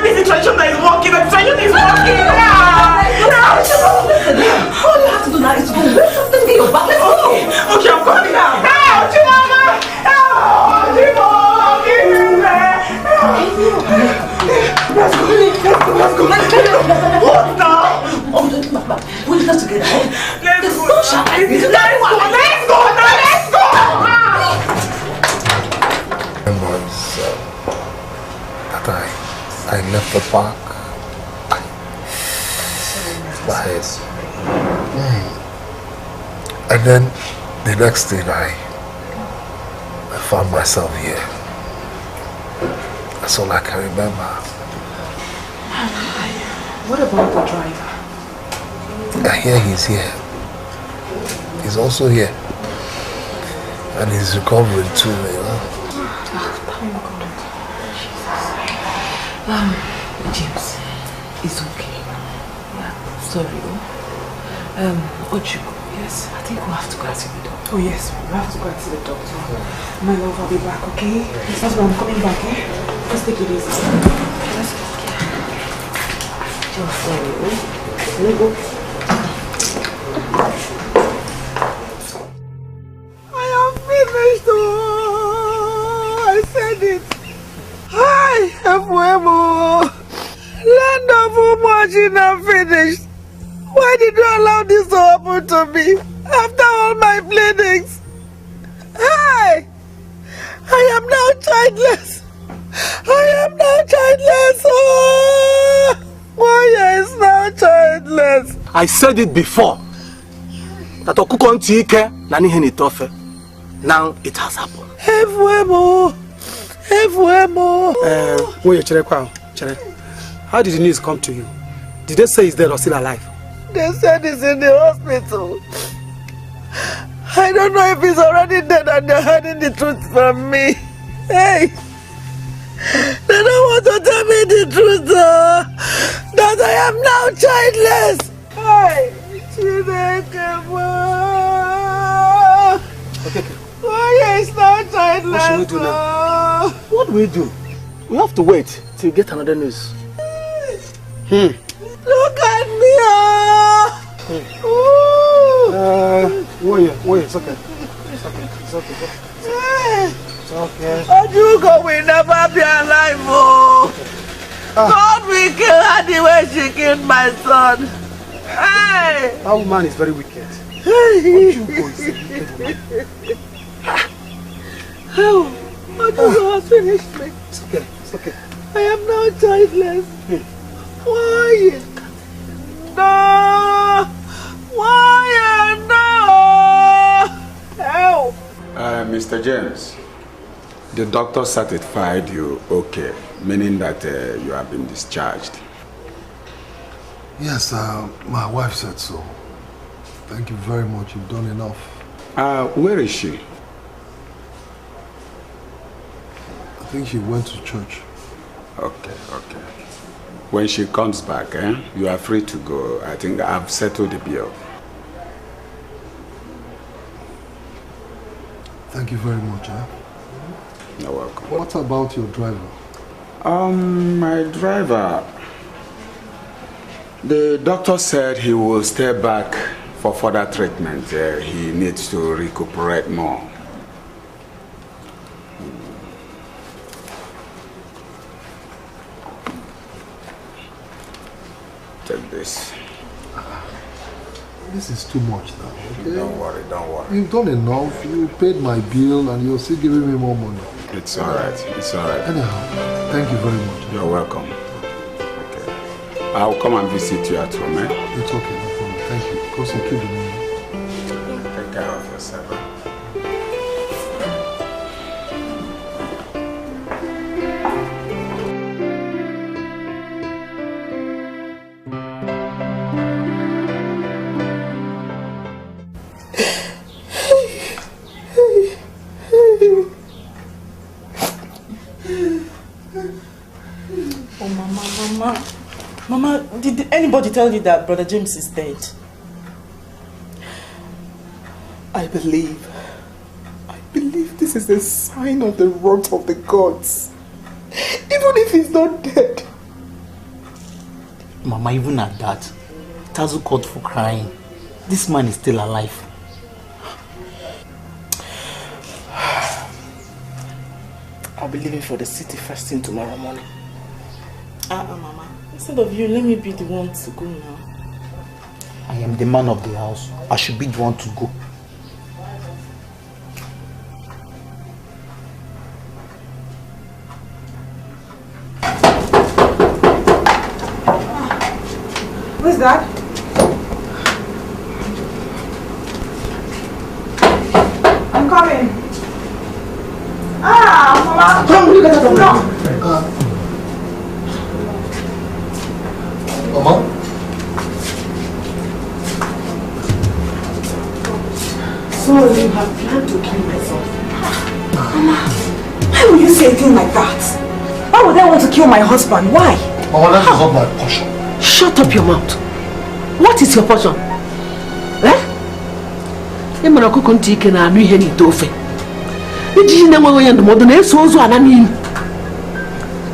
G: Maybe the situation that is working
C: I left the park. My head. And then the next thing I found myself here. That's all I can remember.
F: What about the driver?
C: I hear he's here. He's also here. And he's recovering too, you know.
F: Thank God. James, it's okay. Yeah, sorry. Ochigo, yes, I think we'll have to go and see the doctor.
G: Oh yes, we have to go and see the doctor. My love, I'll be back, okay? This is when I'm coming back, eh? Just take it easy.
F: Let's go. Just sorry, let me go.
D: I am finished, oh! I said it. Hi, Efuemo. Land of Umwajin, I'm finished. Why did you allow this to happen to me? After all my pleadings. Hi! I am now childless. I am now childless. Oh! Why is now childless?
I: I said it before. That Okukon Tike Nani Heni Tofe. Now it has happened.
D: Efuemo.
I: How did the news come to you? Did they say he's dead or still alive?
D: They said he's in the hospital. I don't know if he's already dead and they're hiding the truth from me. Hey! They don't want to tell me the truth, that I am now childless. Hey!
I: Okay.
D: Why is now childless?
I: What should we do now? What do we do? We have to wait till you get another news.
D: Look at me!
I: Wait, it's okay. It's okay. It's okay.
D: Ojugo will never be alive, oh! God will kill her the way she killed my son. Hey!
I: That woman is very wicked.
D: Ojugo is a wicked woman. How? Ojugo has finished me.
I: It's okay.
D: I am now childless. Why? No! Why no? Help!
N: Mr. James, the doctor certified you okay, meaning that you have been discharged.
C: Yes, my wife said so. Thank you very much. You've done enough.
N: Where is she?
C: I think she went to church.
N: Okay. When she comes back, you are free to go. I think I've settled the bill.
C: Thank you very much.
N: You're welcome.
C: What about your driver?
N: My driver, the doctor said he will stay back for further treatment. He needs to recuperate more. Take this.
C: This is too much now, okay?
N: Don't worry.
C: You've done enough. You paid my bill and you're still giving me more money.
N: It's alright.
C: Anyhow, thank you very much.
N: You're welcome. Okay. I'll come and visit you at home,
C: It's okay, no problem. Thank you. Because you keep the money.
N: Take care of yourself.
G: Mama, did anybody tell you that Brother James is dead? I believe this is a sign of the wrath of the gods. Even if he's not dead.
H: Mama, even at that, Tazu called for crying. This man is still alive.
G: I'll be leaving for the city first thing tomorrow morning. Mama, instead of you, let me be the one to go now.
H: I am the man of the house. I should be the one to go.
G: Who's that? I'm coming. Mama.
C: Come, look at that. Mama?
G: So you have planned to kill myself? Mama, why would you say a thing like that? Why would I want to kill my husband? Why?
C: Mama, that is not my portion.
B: Shut up your mouth. What is your portion? Eh?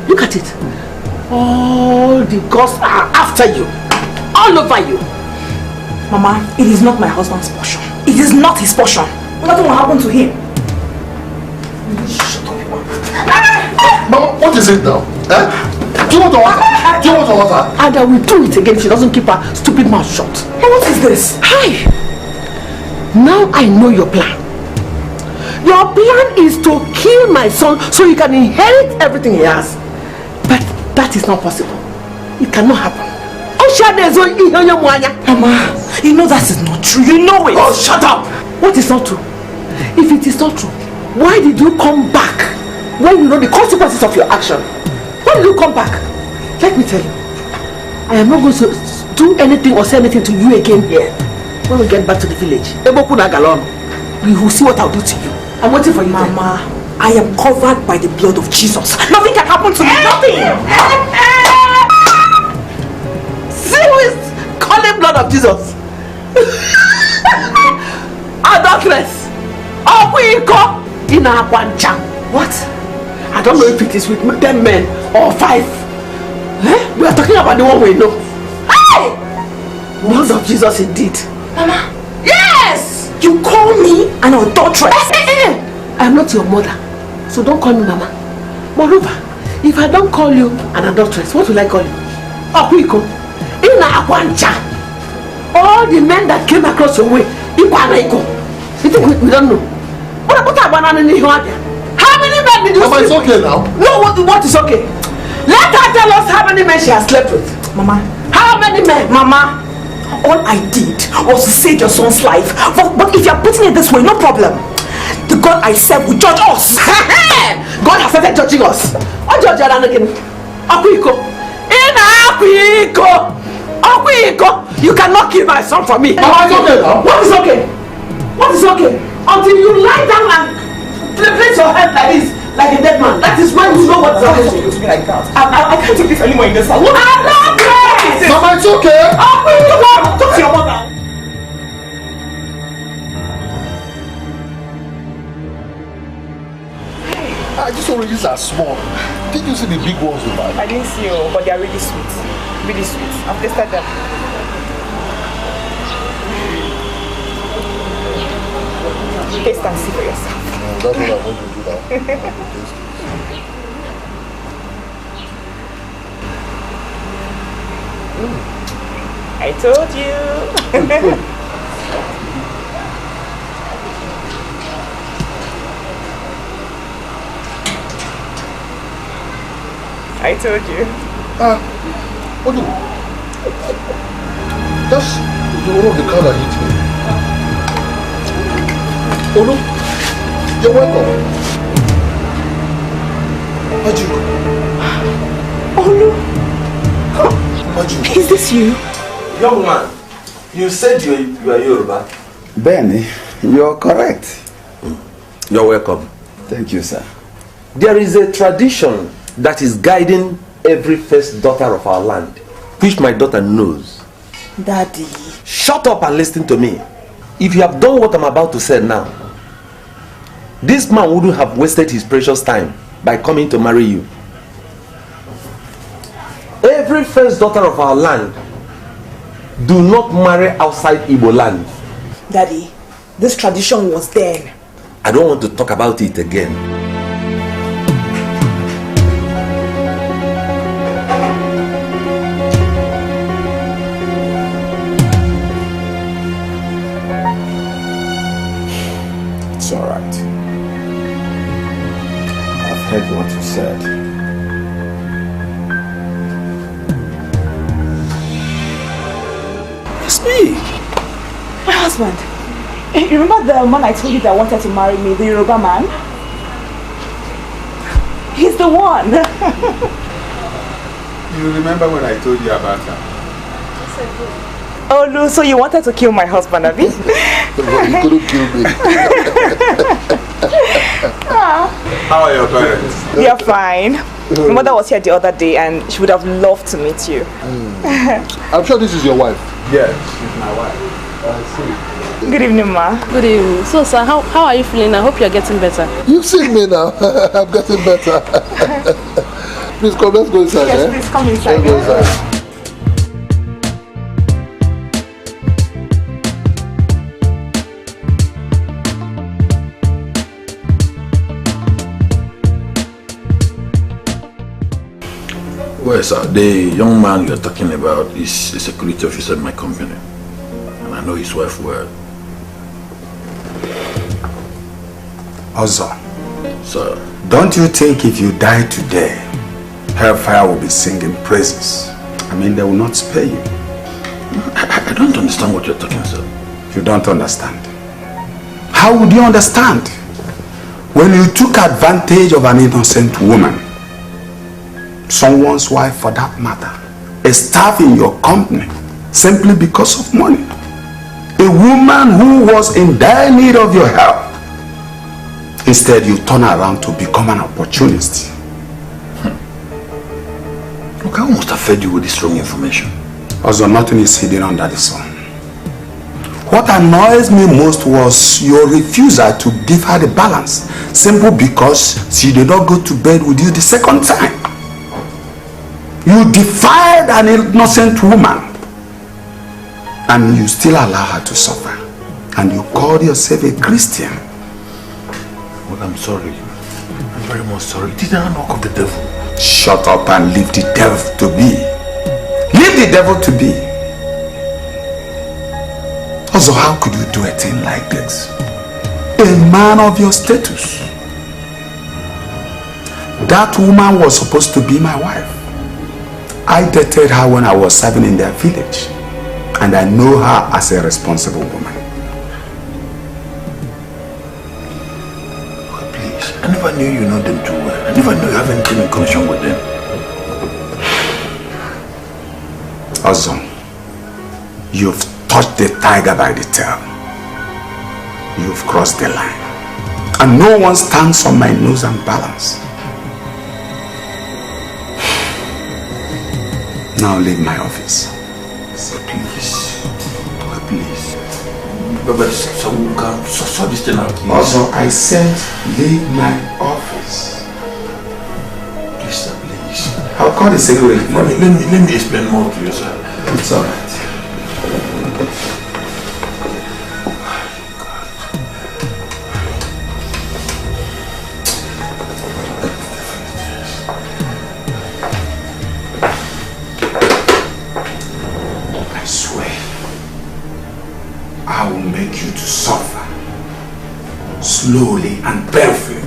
B: Look at it. All the gods are after you. All over you.
G: Mama, it is not my husband's portion. It is not his portion. Nothing will happen to him. Shut up,
C: Mama, what is it now? Eh? Do you want to water? Do you want to water?
B: And I will do it again if she doesn't keep her stupid mouth shut.
G: Hey, what is this?
B: Hi! Now I know your plan. Your plan is to kill my son so you can inherit everything he has. But that is not possible. It cannot happen.
G: Mama, you know that is not true. You know it.
B: Oh, shut up! What is not true? If it is not true, why did you come back when you know the consequences of your action? Why did you come back? Let me tell you, I am not going to do anything or say anything to you again here. When we get back to the village, you will see what I'll do to you. I'm waiting for you.
G: Mama, I am covered by the blood of Jesus. Nothing can happen to me. Nothing.
B: See who is calling blood of Jesus? Adulteress. What? I don't know if it is with 10 men or 5. Eh? We are talking about the one we know. Hey! Blood of Jesus indeed.
G: Mama.
B: Yes!
G: You call me an adulteress?
B: I am not your mother, so don't call me Mama. Moreover, if I don't call you an adulteress, what will I call you? Akuiko. All the men that came across your way, you think we don't know? How many men did you
C: Mama,
B: sleep
C: it's okay
B: with?
C: now.
B: No, what is okay? Let her tell us how many men she has slept with.
G: Mama.
B: How many men?
G: Mama, all I did was to save your son's life. But if you're putting it this way, no problem. The God I serve will judge us.
B: God has started judging us. What judge are again? Akuiko. Akuiko. You cannot kill my son for me.
C: Mama, it's okay now.
B: What is okay? What is okay? Until you lie down and place your head like this, like a dead man. That is when you know what is happening to you.
G: Like that. I can't take this anymore in this house.
B: I'm not crazy.
C: Mama, it's okay.
B: Akuiko. Talk to your mother.
C: These oranges are small. Did you see the big ones we buy?
G: I didn't see you, but they are really sweet. Really sweet. I've tasted them. Taste and see for yourself.
C: That's what I want to do now.
G: I told you. I told you.
C: What do? That's the one of the car that hit me. Oh no, you're welcome.
G: Oh no. Is this you?
O: Young man, you said you are Yoruba.
N: Benny, you're correct.
O: You're welcome.
N: Thank you, sir.
O: There is a tradition that is guiding every first daughter of our land, which my daughter knows.
G: Daddy.
O: Shut up and listen to me. If you have done what I'm about to say now, this man wouldn't have wasted his precious time by coming to marry you. Every first daughter of our land do not marry outside Igbo land.
G: Daddy, this tradition was there.
O: I don't want to talk about it again.
N: It's all right. I've heard what you said.
G: husband. You remember the man I told you that wanted to marry me, the Yoruba man? He's the one.
N: You remember when I told you about her?
G: Oh, no, so you wanted to kill my husband, Abby?
C: You couldn't kill me.
N: How are your parents?
G: They are fine. My mother was here the other day and she would have loved to meet you.
C: I'm sure this is your wife.
N: Yeah, she's my wife.
C: I see.
G: Good evening, Ma.
P: Good evening. So, sir, how are you feeling? I hope you're getting better.
C: You've seen me now. I'm getting better. Please come, let's go inside.
G: Yes, please come inside.
C: Let's go inside.
E: Well, sir, the young man you're talking about is a security officer in my company. And I know his wife well.
N: Also,
E: sir,
N: don't you think if you die today, hellfire will be singing praises? I mean, they will not spare you.
E: I don't understand what you're talking, sir.
N: You don't understand. How would you understand? When you took advantage of an innocent woman, someone's wife for that matter, a staff in your company, simply because of money. A woman who was in dire need of your help. Instead, you turn around to become an opportunist.
E: Look, I almost have fed you with this wrong information.
N: Also, nothing is hidden under the sun. What annoys me most was your refusal to give her the balance, simply because she did not go to bed with you the second time. You defied an innocent woman and you still allow her to suffer. And you called yourself a Christian.
E: Well, I'm sorry. I'm very much sorry. It is an work of the devil.
N: Shut up and leave the devil to be. Leave the devil to be. Also, how could you do a thing like this? A man of your status. That woman was supposed to be my wife. I dated her when I was serving in their village. And I know her as a responsible woman.
E: Oh, please, I never knew you know them too well. I never knew you have anything in connection with them.
N: Also, you've touched the tiger by the tail. You've crossed the line. And no one stands on my nose and balance. Now leave my office.
E: Please. Please. But so this thing out, please.
N: Also, I said leave my office.
E: Please, sir, please.
N: I'll call the security.
E: Let me explain more to you, sir.
N: It's alright. I swear, I will make you to suffer slowly and painfully.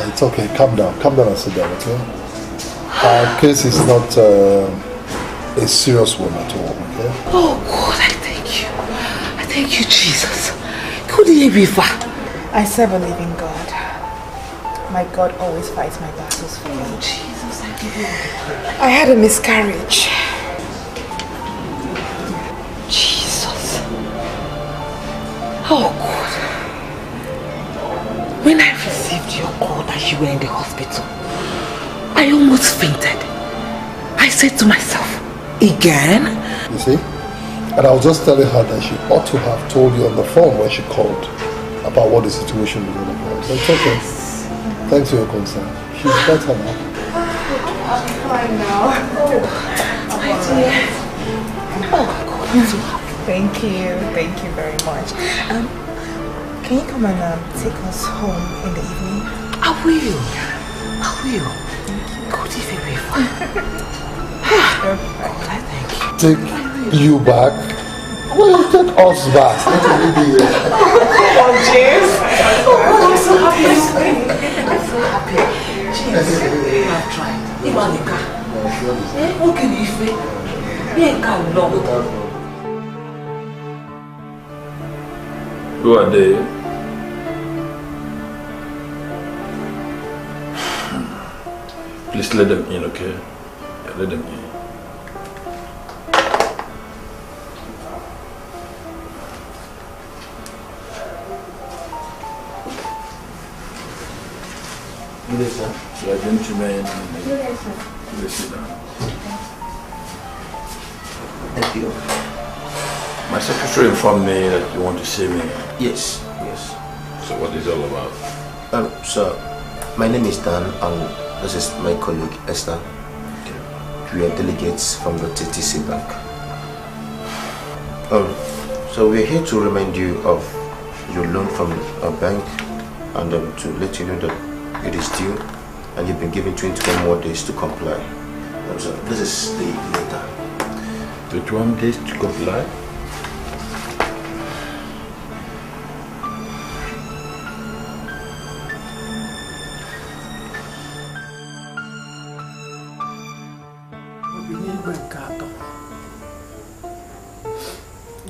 C: It's okay, calm down and sit down, okay? Our case is not a serious one at all, okay?
B: Oh God, I thank you. I thank you, Jesus. Could it be far?
G: I serve a living God. My God always fights my battles for me.
B: Jesus, I give you.
G: I had a miscarriage.
B: Jesus. Oh God. When I received your call that you were in the hospital, I almost fainted. I said to myself, again?
C: You see? And I was just telling her that she ought to have told you on the phone when she called about what the situation was all about. But it's okay. Thanks for your concern. She's better now.
G: I'm fine now.
B: Oh, my dear. Oh, God, I'm so happy.
G: Thank you very much. Can you come and take us home in the evening?
B: I will. Good evening.
C: Take you back? Well, take us back.
G: Come on, James. I'm so happy. I'm so happy. James, you have tried. Imanika. What can you feel?
K: Who are they? Please let them in, okay? Yeah, let them in.
O: Good day, sir.
K: You are gentlemen.
M: Good day, sir.
K: Please sit down.
O: Thank you.
K: My secretary informed me that you want to see me.
O: Yes.
K: So what is it all about?
O: Sir, my name is Dan and this is my colleague Esther. Okay. We are delegates from the TTC Bank. So we are here to remind you of your loan from our bank and to let you know that it is due and you've been given 21 more days to comply. So this is the letter.
K: 21 days to comply?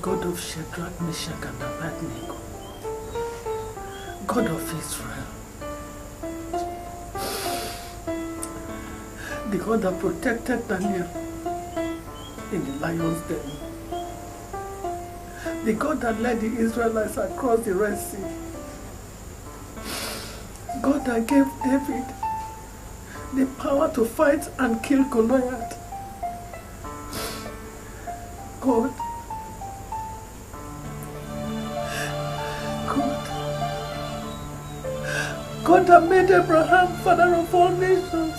B: God of Shadrach, Meshach, and Abednego, God of Israel, the God that protected Daniel in the lion's den, the God that led the Israelites across the Red Sea, God that gave David the power to fight and kill Goliath, God that made Abraham father of all nations.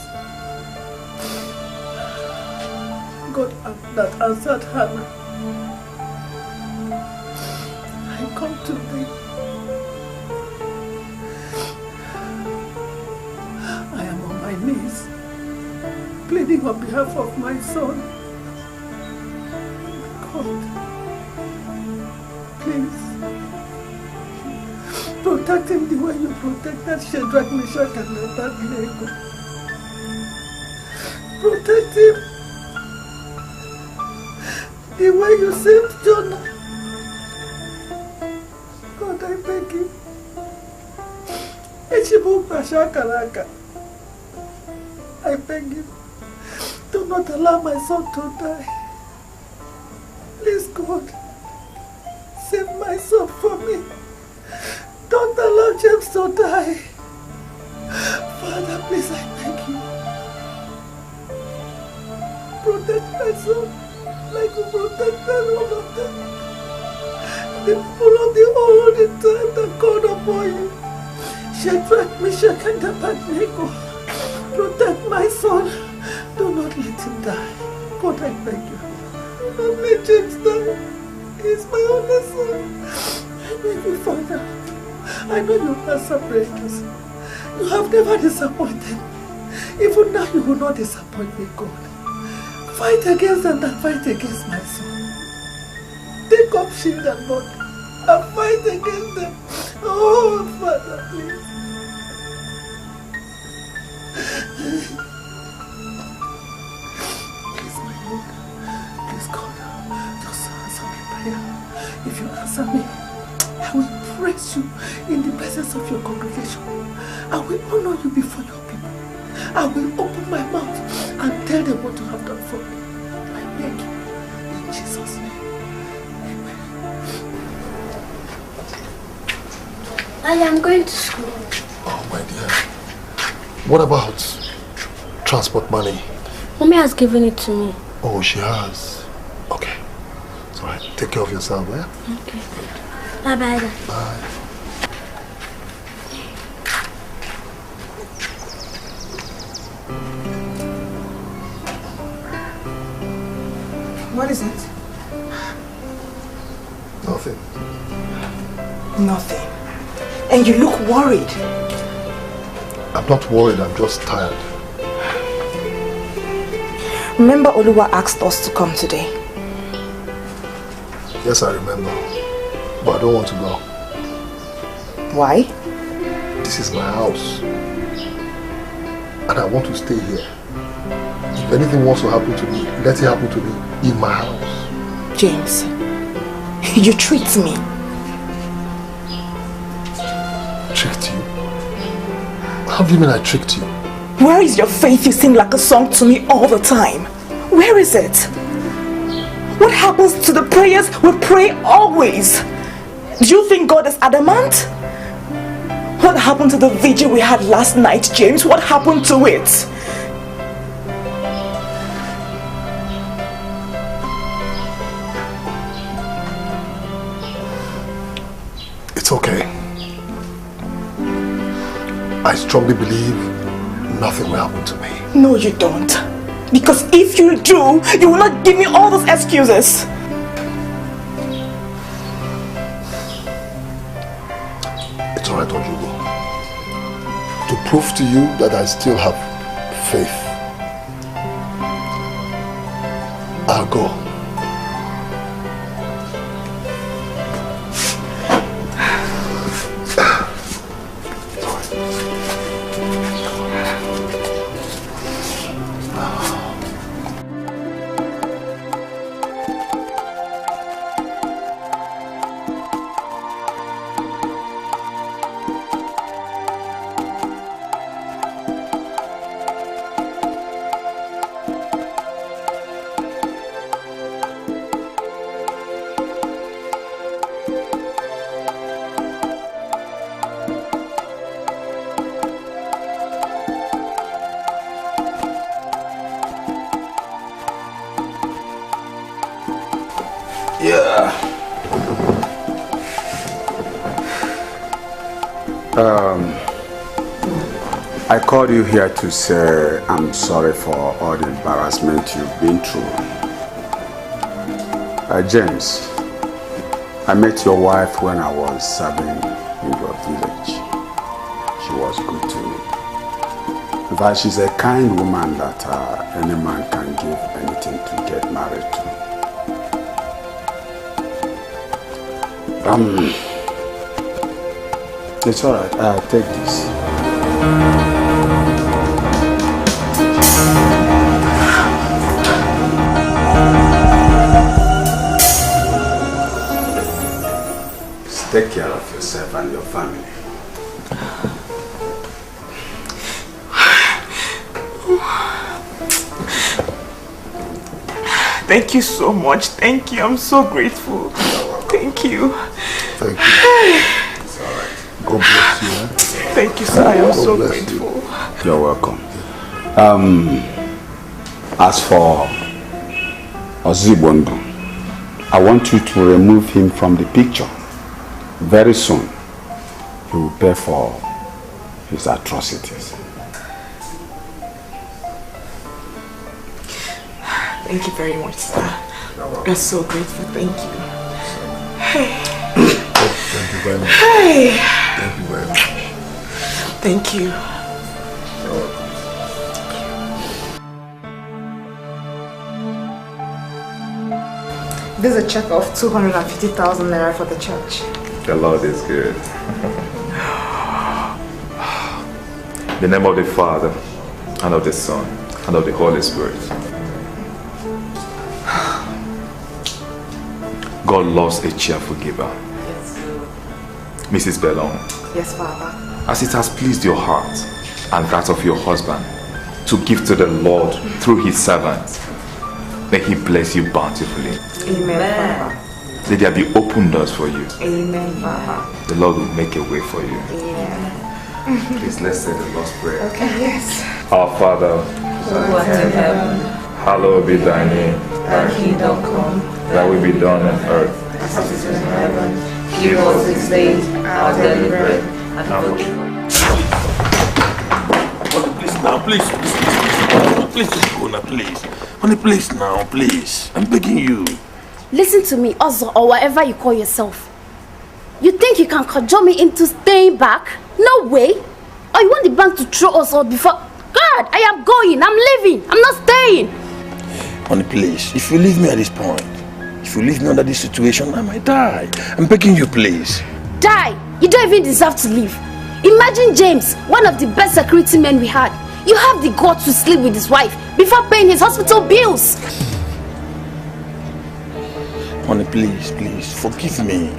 B: God that answered Hannah. I come to thee. I am on my knees, pleading on behalf of my son. God, please. Protect him the way you protected Shadrach, Meshach, and Abednego. Protect him the way you saved Jonah. God, I beg you. I beg you. Do not allow my son to die. Please, God, save my son for me. Don't allow James to die. Father, please, I beg you. Protect my son like you protected all of them. The people of the old time that called upon you. Shadrach, Meshach, and Abednego. Protect my son. Do not let him die. God, I beg you. Do not let James die. He's my only son. I beg you, Father. I know you answer prayers. You have never disappointed. Even now you will not disappoint me, God. Fight against them that fight against my son. Take up shield and body and fight against them. Oh, Father, please. Please, my Lord. Please, God. Just answer my prayer. If you answer me, I will praise you in the presence of your congregation. I will honor you before your people. I will open my mouth and tell them what you have done for me. I beg you in Jesus' name. Amen.
M: I am going to school.
C: Oh, my dear. What about transport money?
M: Mommy has given it to me.
C: Oh, she has. Okay. It's all right. Take care of yourself, eh?
M: Okay. Bye-bye.
C: Bye.
G: What is it?
C: Nothing.
G: Nothing. And you look worried.
C: I'm not worried, I'm just tired.
G: Remember Oluwa asked us to come today?
C: Yes, I remember. But I don't want to go.
G: Why?
C: This is my house. And I want to stay here. If anything wants to happen to me, let it happen to me in my house.
G: James, you tricked me.
C: Tricked you? How do you mean I tricked you?
G: Where is your faith you sing like a song to me all the time? Where is it? What happens to the prayers we pray always? Do you think God is adamant? What happened to the vigil we had last night, James? What happened to it?
C: It's okay. I strongly believe nothing will happen to me.
G: No, you don't. Because if you do, you will not give me all those excuses.
C: It's alright, Ojugo. To prove to you that I still have faith, I'll go.
N: I called you here to say I'm sorry for all the embarrassment you've been through. James, I met your wife when I was serving in your village. She was good to me. In fact, she's a kind woman that any man can give anything to get married to. It's alright, take this. Take care of yourself and your family.
G: Thank you so much. Thank you. I'm so grateful. Thank you.
C: Thank you. It's alright. God bless you. Eh?
G: Thank you, sir. I am so grateful.
N: You're welcome. As for Ozibondo, I want you to remove him from the picture. Very soon, he will pay for his atrocities.
G: Thank you very much, sir. I'm so grateful. Thank you. Hey.
C: Thank you very much.
G: Hey.
C: Thank you very much.
G: Thank you. This is a check of 250,000 naira for the church.
K: The Lord is good. In the name of the Father, and of the Son, and of the Holy Spirit. God loves a cheerful giver.
F: Yes.
K: Mrs. Bellon.
F: Yes, Father.
K: As it has pleased your heart and that of your husband to give to the Lord through his servants, may he bless you bountifully.
F: Amen, Father.
K: Let there be open doors for you.
F: Amen, Father.
K: The Lord will make a way for you.
F: Amen.
K: Please, let's say the Lord's Prayer.
F: Okay, yes.
K: Our Father,
F: who art in heaven,
K: hallowed be thy name.
F: thy kingdom come,
K: Thy will be done on earth
F: as it is in heaven. Give us this day our daily bread, and forgive
Q: Please now, please go now, please. Honey, please now, please. I'm begging you. Listen to me, Ozo, or whatever you call yourself. You think you can cajole me into staying back? No way. Or you want the bank to throw us out before... God, I am going. I'm leaving. I'm not staying.
R: Honey, please, if you leave me at this point, if you leave me under this situation, I might die. I'm begging you, please.
Q: Die? You don't even deserve to live. Imagine James, one of the best security men we had. You have the guts to sleep with his wife before paying his hospital bills.
R: Honey, please, please, forgive me.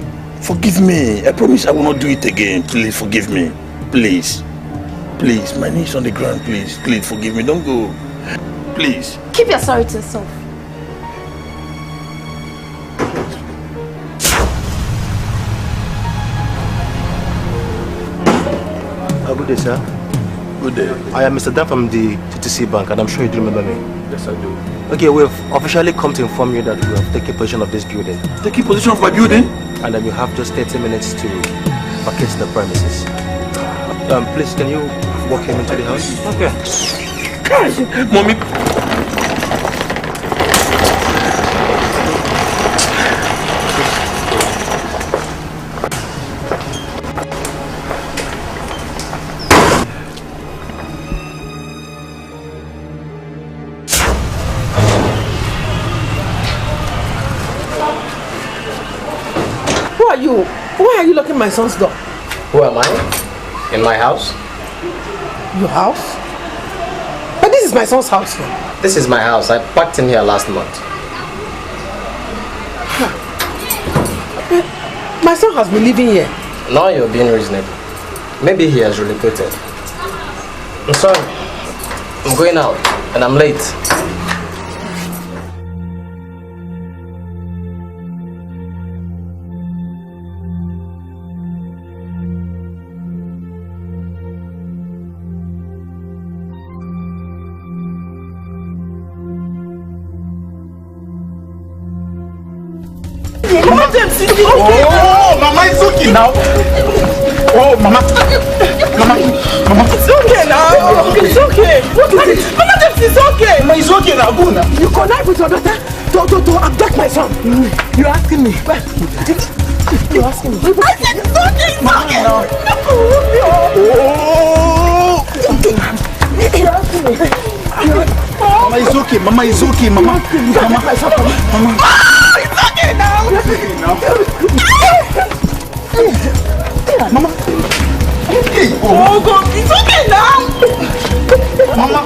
R: Forgive me. I promise I will not do it again. Please, forgive me. Please. Please, my knees on the ground, please. Please, forgive me. Don't go. Please.
Q: Keep your sorry to yourself.
O: Good day, sir.
R: Good day.
O: I am Mr. Dan from the TTC Bank, and I'm sure you do remember me.
R: Yes, I do.
O: Okay, we've officially come to inform you that we have taken possession of this building.
R: Taking possession of my building?
O: And then you have just 30 minutes to vacate the premises. Please, can you walk him into the house?
R: Okay. Mommy.
B: Why are you locking my son's door?
O: Who am I? In my house?
B: Your house? But this is my son's house.
O: This is my house. I packed in here last month.
B: My son has been living here.
O: Now you're being reasonable. Maybe he has relocated. I'm sorry. I'm going out and I'm late.
R: Oh, Mama, it's okay now. Oh, Mama. Mama.
B: It's okay now. It's okay. What is it? Mama, it's okay.
R: Mama, it's okay now. Go now.
B: You connive with your daughter to abduct my son. You're asking me. You're asking me. I said it's okay. It's okay. No.
R: Oh.
B: You're asking me.
R: Mama, it's okay. Mama, it's okay. Mama. Mama.
B: Oh, it's okay now.
R: It's okay now. Mama.
B: Oh God, it's okay now.
R: Mama.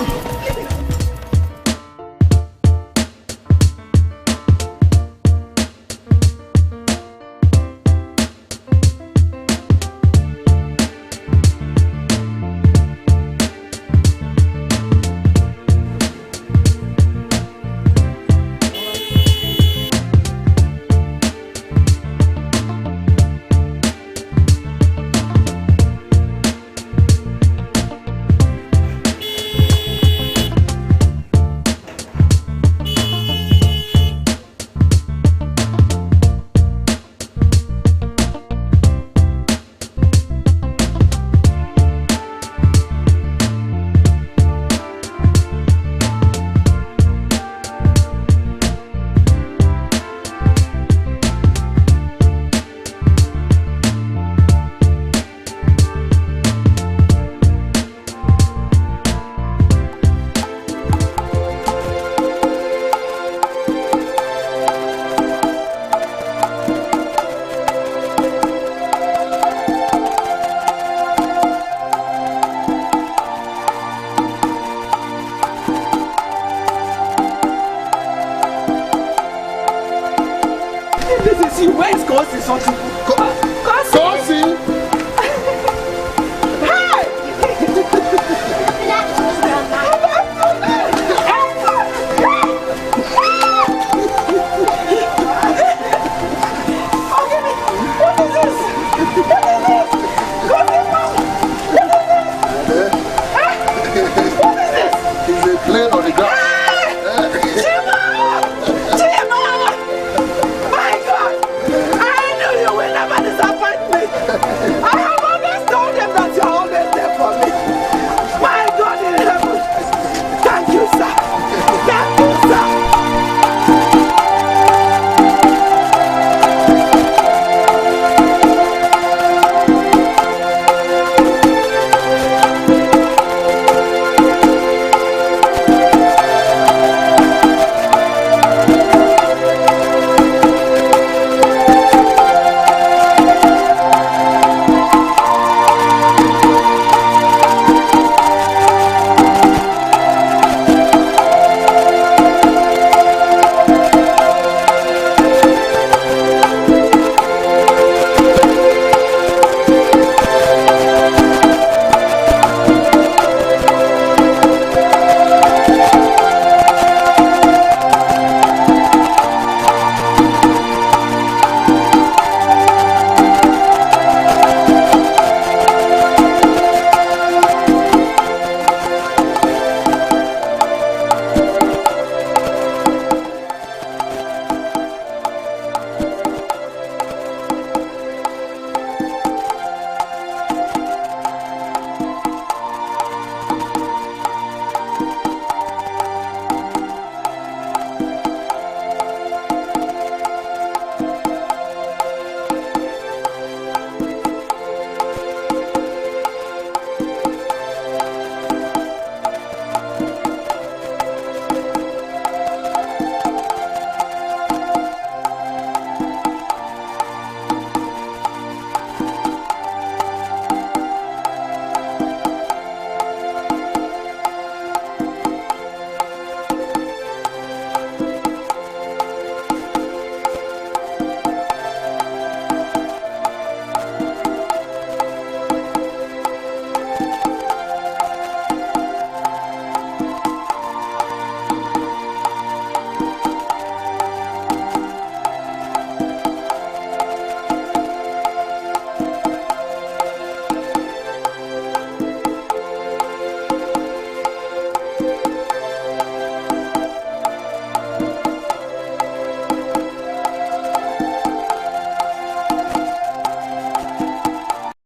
C: Plane on the ground.